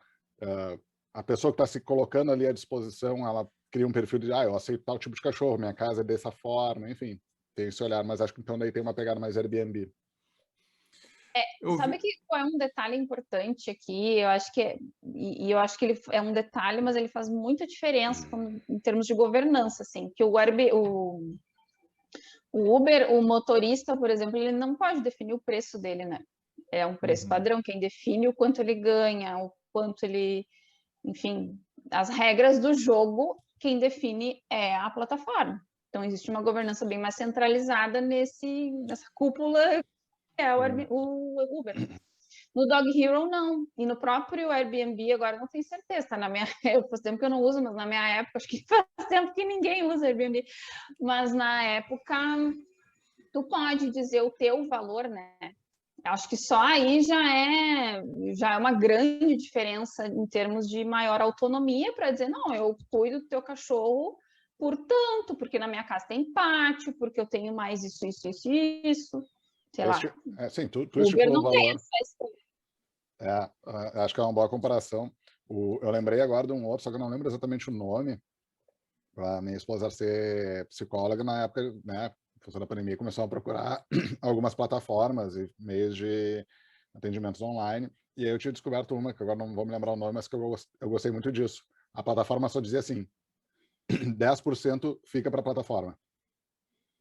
[SPEAKER 2] a pessoa que está se colocando ali à disposição, ela cria um perfil de, eu aceito tal tipo de cachorro, minha casa é dessa forma, enfim, tem esse olhar, mas acho que então daí tem uma pegada mais Airbnb.
[SPEAKER 3] Sabe que qual é um detalhe importante aqui? Eu acho que eu acho que ele é um detalhe, mas ele faz muita diferença em termos de governança, assim, que o Uber, o motorista, por exemplo, ele não pode definir o preço dele, né? É um preço padrão, quem define o quanto ele ganha, o quanto ele, enfim, as regras do jogo quem define é a plataforma. Então, existe uma governança bem mais centralizada nessa cúpula que é o Uber. No Dog Hero, não. E no próprio Airbnb, agora não tenho certeza, tá? Faz tempo que eu não uso, mas na minha época, acho que faz tempo que ninguém usa Airbnb. Mas na época, tu pode dizer o teu valor, né? Acho que só aí já é uma grande diferença em termos de maior autonomia para dizer, não, eu cuido do teu cachorro por tanto, porque na minha casa tem pátio, porque eu tenho mais isso, sei lá.
[SPEAKER 2] Sim, tu
[SPEAKER 3] Uber
[SPEAKER 2] estipula o
[SPEAKER 3] não tem
[SPEAKER 2] valor.
[SPEAKER 3] essa escolha.
[SPEAKER 2] Acho que é uma boa comparação. Eu lembrei agora de um outro, só que eu não lembro exatamente o nome. A minha esposa ser psicóloga, na época, né, em função da pandemia, começou a procurar algumas plataformas e meios de atendimentos online. E aí eu tinha descoberto uma, que agora não vou me lembrar o nome, mas que eu gostei muito disso. A plataforma só dizia assim, 10% fica para a plataforma.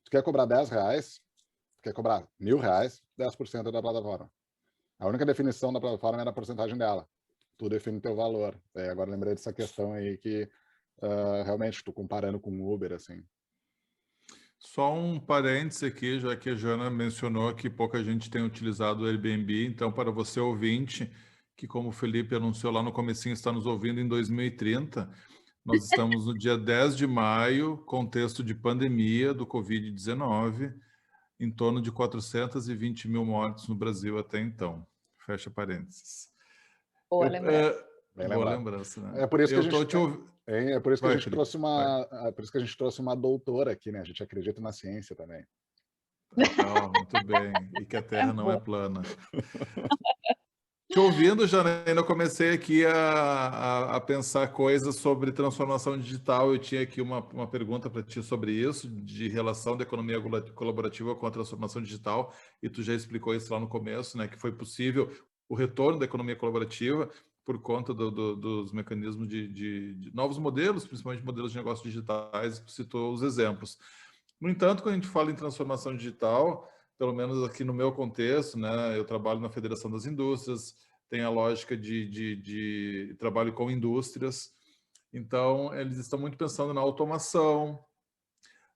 [SPEAKER 2] Tu quer cobrar R$10, tu quer cobrar R$1.000, 10% é da plataforma. A única definição da plataforma era a porcentagem dela. Tu define teu valor. Agora lembrei dessa questão aí que realmente estou comparando com o Uber, assim.
[SPEAKER 1] Só um parêntese aqui, já que a Jana mencionou que pouca gente tem utilizado o Airbnb, então para você ouvinte, que como o Felipe anunciou lá no comecinho, está nos ouvindo em 2030, nós estamos no dia 10 de maio, contexto de pandemia do Covid-19, em torno de 420 mil mortes no Brasil até então. Fecha parênteses.
[SPEAKER 3] Boa lembrança.
[SPEAKER 2] Boa
[SPEAKER 1] lembrança, né?
[SPEAKER 2] É por isso que a gente
[SPEAKER 1] Vai, Felipe,
[SPEAKER 2] por isso que a gente trouxe uma doutora aqui, né? A gente acredita na ciência também.
[SPEAKER 1] Legal, muito bem. E que a Terra não é plana. Te ouvindo, Janaína, eu comecei aqui a pensar coisas sobre transformação digital. Eu tinha aqui uma pergunta para ti sobre isso, de relação da economia colaborativa com a transformação digital, e tu já explicou isso lá no começo, né? Que foi possível o retorno da economia colaborativa por conta dos mecanismos de novos modelos, principalmente modelos de negócios digitais, tu citou os exemplos. No entanto, quando a gente fala em transformação digital, pelo menos aqui no meu contexto, né, eu trabalho na Federação das Indústrias, tem a lógica de trabalho com indústrias, então eles estão muito pensando na automação,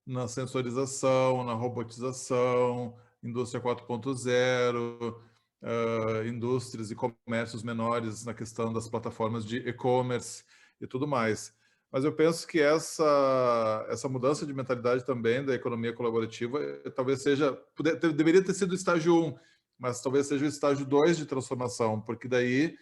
[SPEAKER 1] na sensorização, na robotização, indústria 4.0, indústrias e comércios menores na questão das plataformas de e-commerce e tudo mais. Mas eu penso que essa mudança de mentalidade também da economia colaborativa talvez deveria ter sido o estágio 1, mas talvez seja o estágio 2 de transformação, porque daí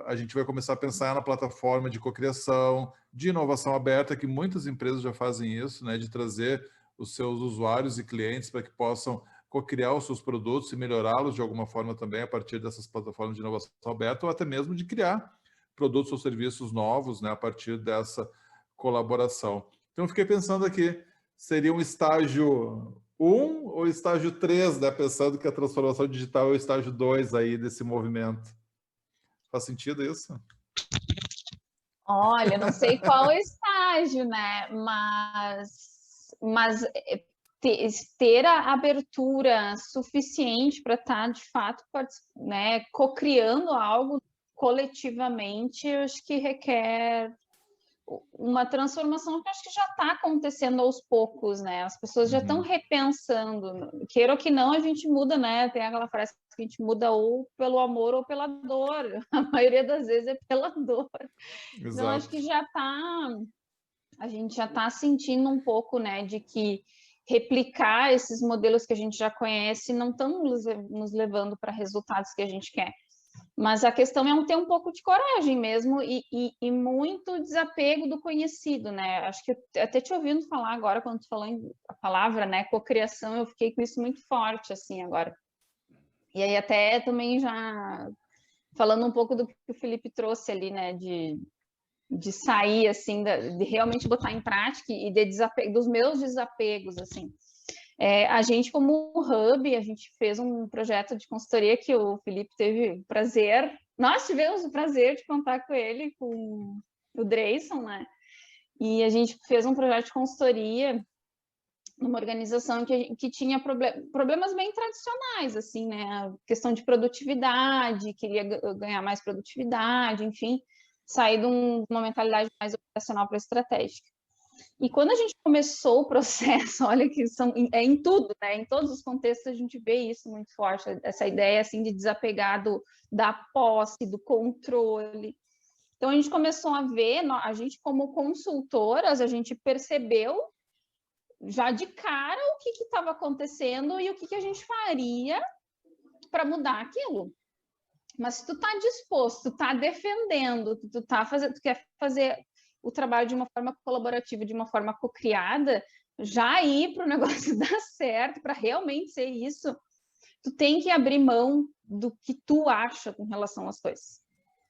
[SPEAKER 1] a gente vai começar a pensar na plataforma de cocriação, de inovação aberta, que muitas empresas já fazem isso, né, de trazer os seus usuários e clientes para que possam cocriar os seus produtos e melhorá-los de alguma forma também a partir dessas plataformas de inovação aberta, ou até mesmo de criar produtos ou serviços novos, né, a partir dessa colaboração. Então, eu fiquei pensando aqui, seria um estágio 1 ou estágio 3, né, pensando que a transformação digital é o estágio 2 aí desse movimento. Faz sentido isso?
[SPEAKER 3] Olha, não sei qual estágio, né? Mas ter a abertura suficiente para estar, de fato, né, co-criando algo coletivamente, eu acho que requer uma transformação que acho que já está acontecendo aos poucos, né? As pessoas já estão repensando. Queira ou que não, a gente muda, né? Tem aquela frase que a gente muda ou pelo amor ou pela dor. A maioria das vezes é pela dor.
[SPEAKER 1] Exato.
[SPEAKER 3] Então, acho que a gente já está sentindo um pouco, né, de que replicar esses modelos que a gente já conhece não estão nos levando para resultados que a gente quer. Mas a questão é ter um pouco de coragem mesmo e muito desapego do conhecido, né? Acho que até te ouvindo falar agora, quando tu falou a palavra, né, cocriação, eu fiquei com isso muito forte, assim, agora. E aí até também já falando um pouco do que o Felipe trouxe ali, né, de sair, assim, de realmente botar em prática e dos meus desapegos, assim. A gente, como Hub, a gente fez um projeto de consultoria que o Felipe teve o prazer, nós tivemos o prazer de contar com ele, com o Dreyson, né? E a gente fez um projeto de consultoria numa organização que tinha problemas bem tradicionais, assim, né? A questão de produtividade, queria ganhar mais produtividade, enfim, sair de uma mentalidade mais operacional para estratégica. E quando a gente começou o processo, olha que é em tudo, né? Em todos os contextos a gente vê isso muito forte, essa ideia assim de desapegar da posse, do controle. Então a gente começou a ver, a gente como consultoras, a gente percebeu já de cara o que estava acontecendo e o que a gente faria para mudar aquilo. Mas se tu está disposto, tu está defendendo, tu quer fazer o trabalho de uma forma colaborativa, de uma forma co-criada, já ir para o negócio dar certo, para realmente ser isso, tu tem que abrir mão do que tu acha com relação às coisas.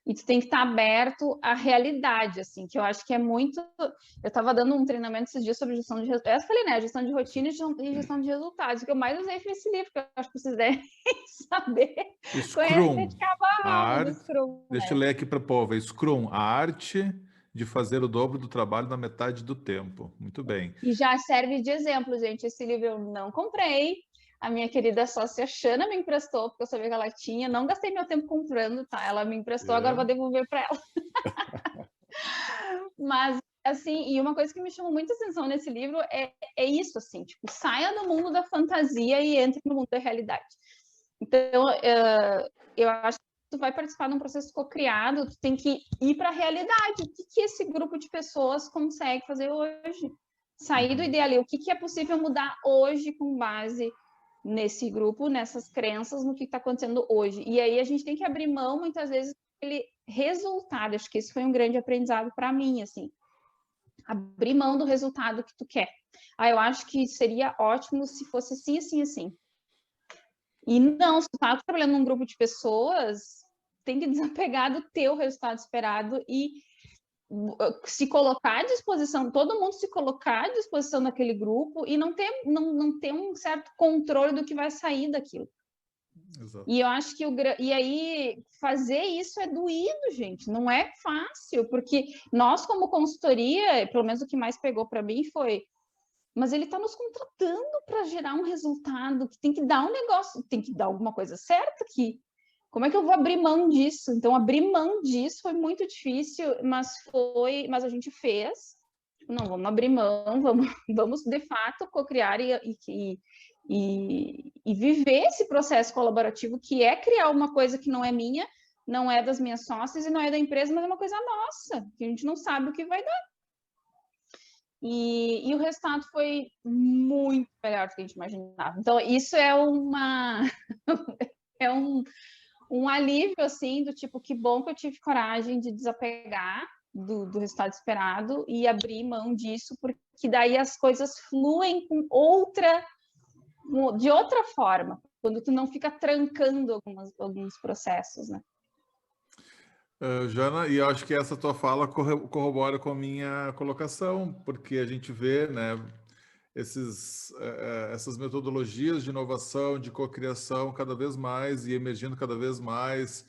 [SPEAKER 3] E tu tem que estar aberto à realidade, assim, que eu acho que é muito... Eu estava dando um treinamento esses dias sobre gestão de resultados. Eu falei, né, gestão de rotina e gestão de resultados. O que eu mais usei foi esse livro, que eu acho que vocês devem saber.
[SPEAKER 1] Scrum.
[SPEAKER 3] De cavalo, do Scrum.
[SPEAKER 1] Deixa eu ler aqui para o povo. Scrum, a arte de fazer o dobro do trabalho na metade do tempo. Muito bem.
[SPEAKER 3] E já serve de exemplo, gente. Esse livro eu não comprei. A minha querida sócia Xana me emprestou, porque eu sabia que ela tinha. Não gastei meu tempo comprando, tá? Ela me emprestou, agora vou devolver para ela. Mas, assim, e uma coisa que me chamou muita atenção nesse livro é isso, assim, tipo, saia do mundo da fantasia e entre no mundo da realidade. Então, eu acho que tu vai participar de um processo co-criado, tu tem que ir para a realidade. O que esse grupo de pessoas consegue fazer hoje? Sair do ideal, o que é possível mudar hoje com base nesse grupo, nessas crenças, no que está acontecendo hoje. E aí a gente tem que abrir mão, muitas vezes, daquele resultado. Acho que isso foi um grande aprendizado para mim, assim. Abrir mão do resultado que tu quer. Eu acho que seria ótimo se fosse assim, assim, assim. E não, se tu tá trabalhando num grupo de pessoas, tem que desapegar do teu resultado esperado e se colocar à disposição, todo mundo se colocar à disposição daquele grupo e não ter um certo controle do que vai sair daquilo. Exato. E eu acho que e aí fazer isso é doído, gente, não é fácil, porque nós como consultoria, pelo menos o que mais pegou para mim foi, mas ele está nos contratando para gerar um resultado, que tem que dar um negócio, tem que dar alguma coisa certa aqui. Como é que eu vou abrir mão disso? Então, abrir mão disso foi muito difícil, mas a gente fez. Não, vamos abrir mão, vamos de fato co-criar e viver esse processo colaborativo, que é criar uma coisa que não é minha, não é das minhas sócias e não é da empresa, mas é uma coisa nossa, que a gente não sabe o que vai dar. E o resultado foi muito melhor do que a gente imaginava. Então, isso é um alívio, assim, do tipo, que bom que eu tive coragem de desapegar do resultado esperado e abrir mão disso, porque daí as coisas fluem de outra forma, quando tu não fica trancando alguns processos, né?
[SPEAKER 1] Jana, e eu acho que essa tua fala corrobora com a minha colocação, porque a gente vê, né, essas metodologias de inovação, de cocriação cada vez mais e emergindo cada vez mais,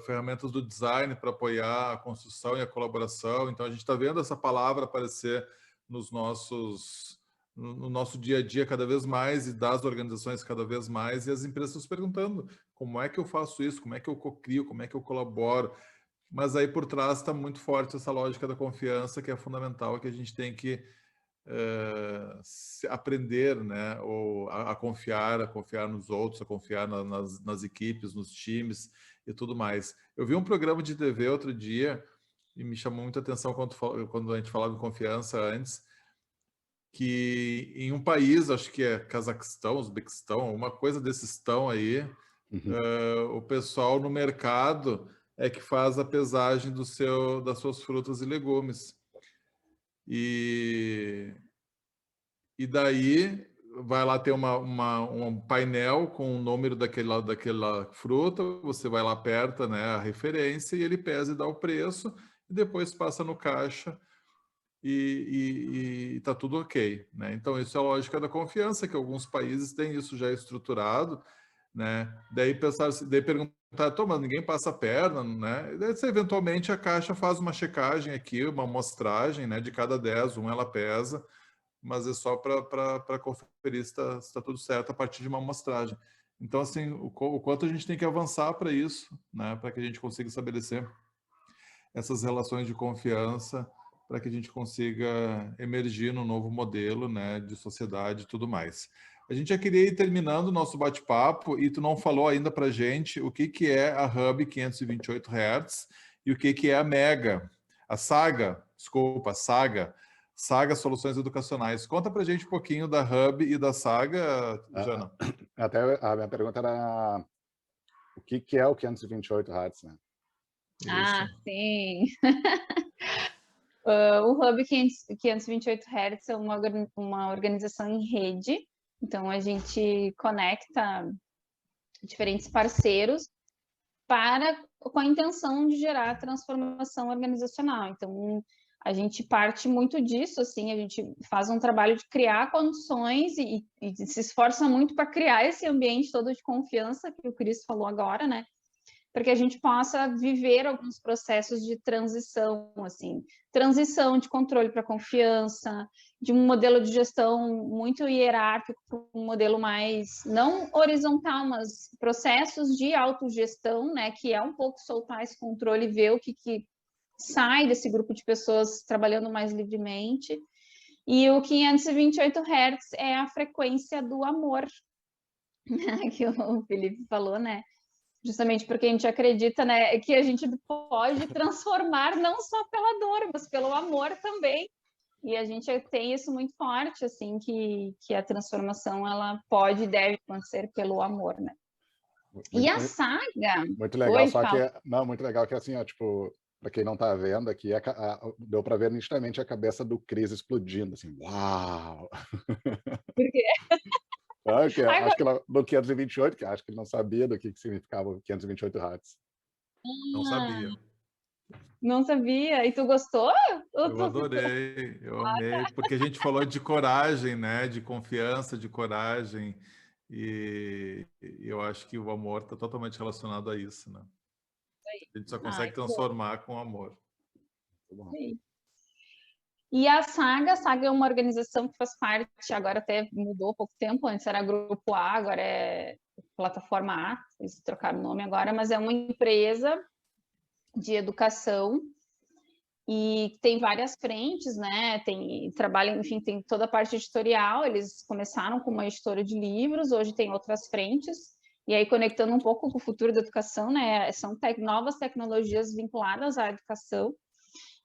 [SPEAKER 1] ferramentas do design para apoiar a construção e a colaboração. Então, a gente está vendo essa palavra aparecer no nosso dia a dia cada vez mais e das organizações cada vez mais, e as empresas perguntando como é que eu faço isso, como é que eu cocrio, como é que eu colaboro. Mas aí por trás está muito forte essa lógica da confiança, que é fundamental, que a gente tem que aprender, né, ou a confiar nos outros, a confiar nas equipes, nos times e tudo mais. Eu vi um programa de TV outro dia e me chamou muita atenção quando a gente falava em confiança antes, que em um país, acho que é Cazaquistão, Uzbequistão, uma coisa desses estão aí, o pessoal no mercado é que faz a pesagem das suas frutas e legumes. E daí vai lá ter um painel com o número daquela fruta, você vai lá, aperta, né, a referência e ele pesa e dá o preço, e depois passa no caixa e tá tudo ok, né? Então, isso é a lógica da confiança, que alguns países têm isso já estruturado, né? Daí perguntar, mas ninguém passa a perna, né? Daí, eventualmente, a caixa faz uma checagem aqui, uma amostragem, né? De cada 10, ela pesa, mas é só para conferir se está tudo certo a partir de uma amostragem. Então, assim, o quanto a gente tem que avançar para isso, né? Para que a gente consiga estabelecer essas relações de confiança para que a gente consiga emergir no novo modelo, né, de sociedade e tudo mais. A gente já queria ir terminando o nosso bate-papo e tu não falou ainda para a gente o que é a Hub 528 Hz e o que é a Mega, a Saga, desculpa, Saga Soluções Educacionais. Conta para a gente um pouquinho da Hub e da Saga, Jana.
[SPEAKER 2] Até a minha pergunta era o que é o 528 Hz, né?
[SPEAKER 3] Ah, sim. O Hub 528 Hz é uma organização em rede, então a gente conecta diferentes parceiros com a intenção de gerar transformação organizacional. Então, a gente parte muito disso, assim, a gente faz um trabalho de criar condições e se esforça muito para criar esse ambiente todo de confiança que o Cris falou agora, né? Para que a gente possa viver alguns processos de transição, assim, transição de controle para confiança, de um modelo de gestão muito hierárquico para um modelo mais, não horizontal, mas processos de autogestão, né, que é um pouco soltar esse controle e ver o que sai desse grupo de pessoas trabalhando mais livremente. E o 528 Hz é a frequência do amor, que o Felipe falou, né? Justamente porque a gente acredita, né, que a gente pode transformar não só pela dor, mas pelo amor também. E a gente tem isso muito forte, assim, que a transformação ela pode e deve acontecer pelo amor, né? E a saga...
[SPEAKER 2] Muito legal,
[SPEAKER 3] Oi,
[SPEAKER 2] só
[SPEAKER 3] fala.
[SPEAKER 2] que não, muito legal que assim, ó, tipo, para quem não tá vendo aqui, deu para ver nitidamente a cabeça do Cris explodindo, assim, uau!
[SPEAKER 3] Por quê?
[SPEAKER 2] Acho que no 528, que acho que ele não sabia do que significava o 528 Hz.
[SPEAKER 1] Não sabia.
[SPEAKER 3] Não sabia. E tu gostou?
[SPEAKER 1] Eu adorei, eu amei, porque a gente falou de coragem, né? De confiança, de coragem, e eu acho que o amor está totalmente relacionado a isso, né? A gente só consegue transformar com amor.
[SPEAKER 3] Sim. E a Saga é uma organização que faz parte, agora até mudou há pouco tempo, antes era Grupo A, agora é Plataforma A, eles trocaram o nome agora, mas é uma empresa de educação e tem várias frentes, né? Trabalha, enfim, tem toda a parte editorial. Eles começaram com uma editora de livros, hoje tem outras frentes. E aí, conectando um pouco com o futuro da educação, né? São novas tecnologias vinculadas à educação.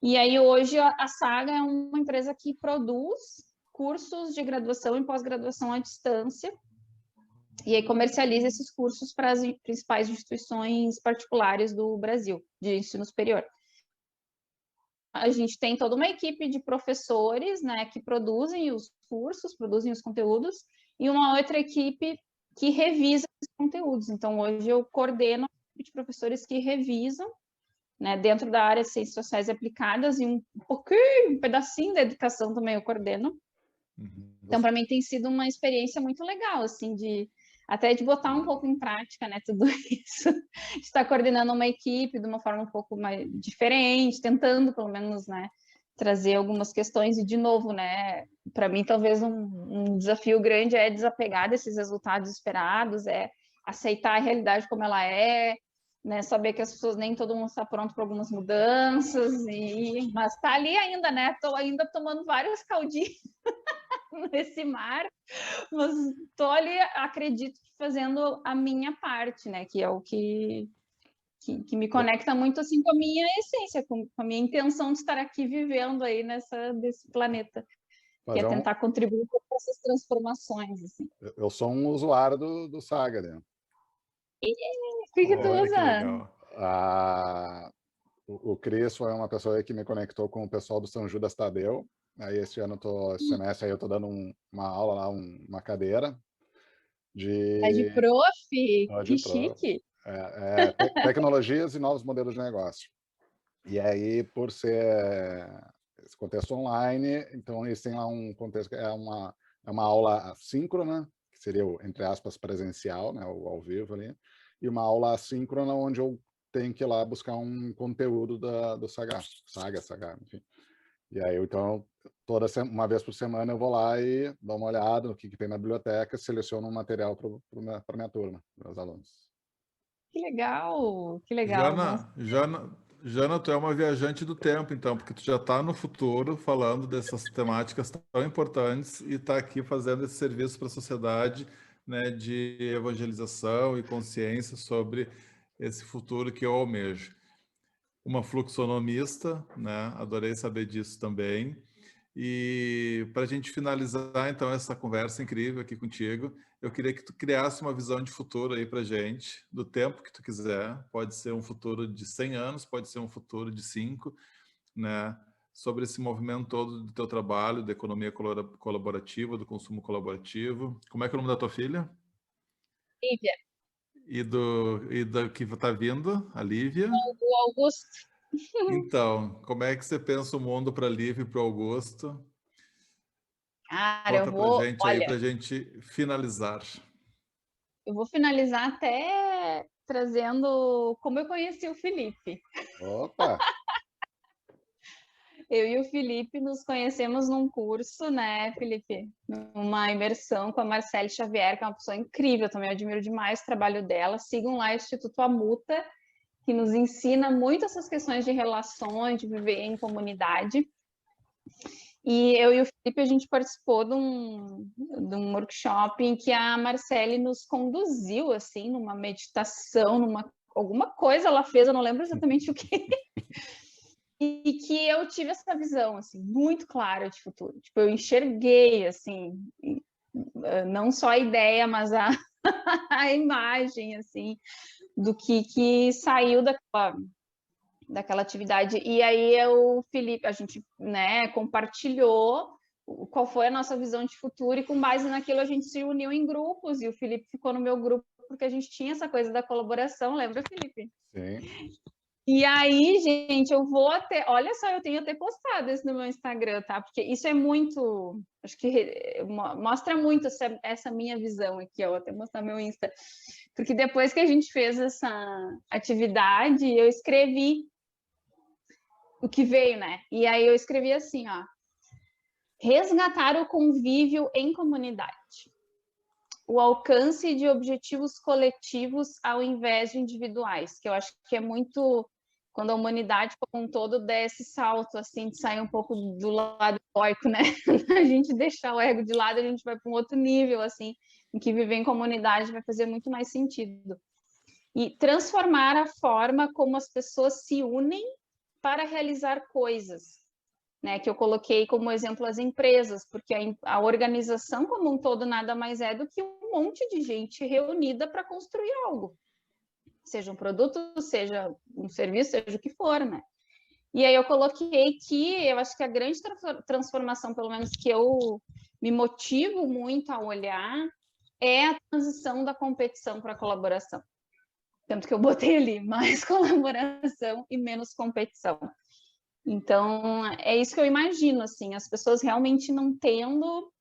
[SPEAKER 3] E aí, hoje, a Saga é uma empresa que produz cursos de graduação e pós-graduação à distância. E aí, comercializa esses cursos para as principais instituições particulares do Brasil, de ensino superior. A gente tem toda uma equipe de professores, né, que produzem os cursos, produzem os conteúdos, e uma outra equipe que revisa os conteúdos. Então, hoje eu coordeno a equipe de professores que revisam, né, dentro da área de ciências sociais aplicadas, e um pedacinho da educação também eu coordeno. Então, para mim tem sido uma experiência muito legal, assim, até de botar um pouco em prática, né, tudo isso, de estar coordenando uma equipe de uma forma um pouco mais diferente, tentando, pelo menos, né, trazer algumas questões, e de novo, né, para mim talvez um desafio grande é desapegar desses resultados esperados, é aceitar a realidade como ela é, né, saber que as pessoas, nem todo mundo está pronto para algumas mudanças, mas está ali ainda, né, estou ainda tomando vários caldinhos nesse mar, mas estou ali, acredito, fazendo a minha parte, né? Que é o que me conecta muito assim com a minha essência, com a minha intenção de estar aqui vivendo aí desse planeta, que é tentar contribuir para essas transformações. Assim.
[SPEAKER 2] Eu sou um usuário do Saga, né?
[SPEAKER 3] O que tu usa?
[SPEAKER 2] O Cris foi uma pessoa que me conectou com o pessoal do São Judas Tadeu. Aí esse semestre aí eu tô dando uma aula lá, uma cadeira
[SPEAKER 3] de prof, que chique.
[SPEAKER 2] Tecnologias e novos modelos de negócio. E aí, por ser esse contexto online, então eles têm lá um contexto que é uma aula assíncrona, que seria, entre aspas, presencial, né, o ao vivo ali, e uma aula assíncrona onde eu tenho que ir lá buscar um conteúdo do Saga, enfim. E aí, então, uma vez por semana eu vou lá e dou uma olhada no que tem na biblioteca, seleciono um material para minha turma, meus alunos.
[SPEAKER 3] Que legal, que legal.
[SPEAKER 1] Jana, Jana, tu é uma viajante do tempo, então, porque tu já está no futuro falando dessas temáticas tão importantes e está aqui fazendo esse serviço para a sociedade, né, de evangelização e consciência sobre esse futuro que eu almejo. Uma fluxonomista, né? Adorei saber disso também. E para a gente finalizar, então, essa conversa incrível aqui contigo, eu queria que tu criasse uma visão de futuro aí para gente, do tempo que tu quiser. Pode ser um futuro de 100 anos, pode ser um futuro de 5, né? Sobre esse movimento todo do teu trabalho, da economia colaborativa, do consumo colaborativo. Como é que é o nome da tua filha?
[SPEAKER 3] Lívia,
[SPEAKER 1] E da que está vindo, a Lívia.
[SPEAKER 3] o Augusto.
[SPEAKER 1] Então, como é que você pensa o mundo para a Lívia e para o Augusto?
[SPEAKER 3] Cara,
[SPEAKER 1] Conta para gente aí,
[SPEAKER 3] olha,
[SPEAKER 1] para a gente finalizar.
[SPEAKER 3] eu vou finalizar até trazendo como eu conheci o Felipe.
[SPEAKER 2] Opa!
[SPEAKER 3] Eu e o Felipe nos conhecemos num curso, né, Felipe? Numa imersão com a Marcele Xavier, que é uma pessoa incrível também, eu admiro demais o trabalho dela. Sigam lá o Instituto Amuta, que nos ensina muito essas questões de relações, de viver em comunidade. E eu e o Felipe, a gente participou de um workshop em que a Marcele nos conduziu, assim, numa meditação, alguma coisa ela fez, eu não lembro exatamente o que, e que eu tive essa visão, assim, muito clara de futuro. Tipo, eu enxerguei, assim, não só a ideia, mas a imagem, assim, do que saiu daquela atividade. E aí o Felipe, a gente, né, compartilhou qual foi a nossa visão de futuro e com base naquilo a gente se uniu em grupos e o Felipe ficou no meu grupo porque a gente tinha essa coisa da colaboração, lembra, Felipe?
[SPEAKER 2] Sim.
[SPEAKER 3] E aí, gente, eu vou até, olha só, eu tenho até postado isso no meu Instagram, tá? Porque isso é muito, acho que mostra muito essa minha visão aqui, ó, vou até mostrar meu Insta. Porque depois que a gente fez essa atividade, eu escrevi o que veio, né? E aí eu escrevi assim, ó: resgatar o convívio em comunidade, o alcance de objetivos coletivos ao invés de individuais, que eu acho que é muito quando a humanidade como um todo der esse salto, assim, de sair um pouco do lado egoico, né? A gente deixar o ego de lado, a gente vai para um outro nível, assim, em que viver em comunidade vai fazer muito mais sentido. E transformar a forma como as pessoas se unem para realizar coisas, né, que eu coloquei como exemplo as empresas, porque a organização como um todo nada mais é do que um monte de gente reunida para construir algo, seja um produto, seja um serviço, seja o que for, né? E aí eu coloquei que eu acho que a grande transformação, pelo menos que eu me motivo muito a olhar, é a transição da competição para a colaboração. Tanto que eu botei ali mais colaboração e menos competição. Então, é isso que eu imagino, assim, as pessoas realmente não tendo...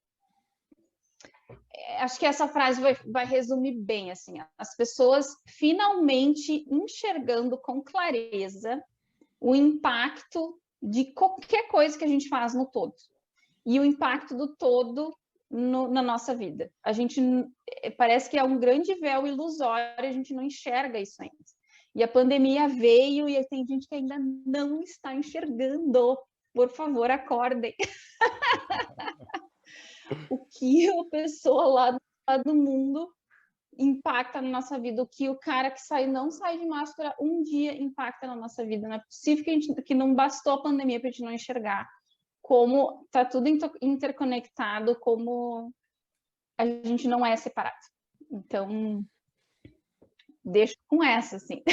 [SPEAKER 3] Acho que essa frase vai resumir bem, assim, as pessoas finalmente enxergando com clareza o impacto de qualquer coisa que a gente faz no todo. E o impacto do todo na nossa vida. A gente, parece que é um grande véu ilusório, a gente não enxerga isso ainda. E a pandemia veio e tem gente que ainda não está enxergando. Por favor, acordem. O que a pessoa lá do lado do mundo impacta na nossa vida, o que o cara que não sai de máscara um dia impacta na nossa vida. Não é possível que não bastou a pandemia para a gente não enxergar como está tudo interconectado, como a gente não é separado. Então, deixo com essa, assim.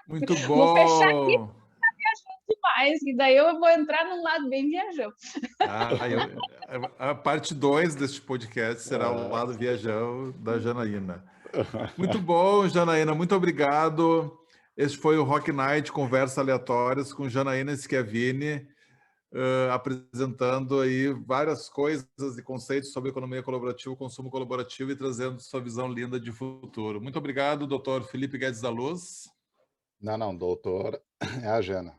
[SPEAKER 1] Muito
[SPEAKER 3] Vou fechar aqui
[SPEAKER 1] bom!
[SPEAKER 3] demais, e daí eu vou entrar num lado bem viajão.
[SPEAKER 1] A parte 2 deste podcast será o lado viajão da Janaína. Muito bom, Janaína, muito obrigado. Este foi o Rock Night, Conversas Aleatórias com Janaína Schiavini, apresentando aí várias coisas e conceitos sobre economia colaborativa, consumo colaborativo e trazendo sua visão linda de futuro. Muito obrigado, doutor Felipe Guedes da Luz.
[SPEAKER 2] Não, doutor, é a Jana.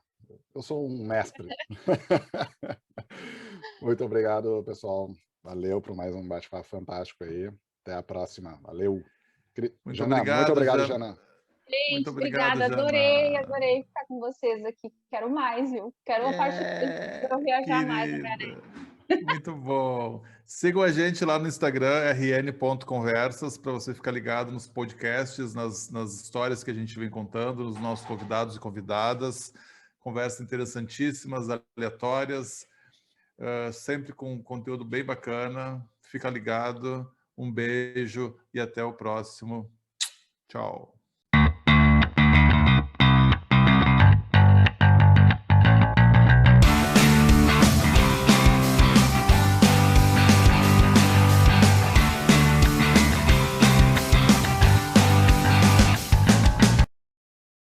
[SPEAKER 2] Eu sou um mestre. Muito obrigado, pessoal. Valeu por mais um bate-papo fantástico aí. Até a próxima. Valeu.
[SPEAKER 1] Muito
[SPEAKER 2] Jana, muito
[SPEAKER 1] obrigado,
[SPEAKER 2] obrigado,
[SPEAKER 1] Jana.
[SPEAKER 2] Jana.
[SPEAKER 3] Gente,
[SPEAKER 1] Muito obrigado,
[SPEAKER 3] obrigada,
[SPEAKER 1] Jana.
[SPEAKER 3] adorei ficar com vocês aqui. Quero mais, viu? Quero uma parte para eu viajar mais.
[SPEAKER 1] Querida. Muito bom. Sigam a gente lá no Instagram, rn.conversas, para você ficar ligado nos podcasts, nas histórias que a gente vem contando, nos nossos convidados e convidadas. Conversas interessantíssimas, aleatórias, sempre com conteúdo bem bacana. Fica ligado. Um beijo e até o próximo. Tchau.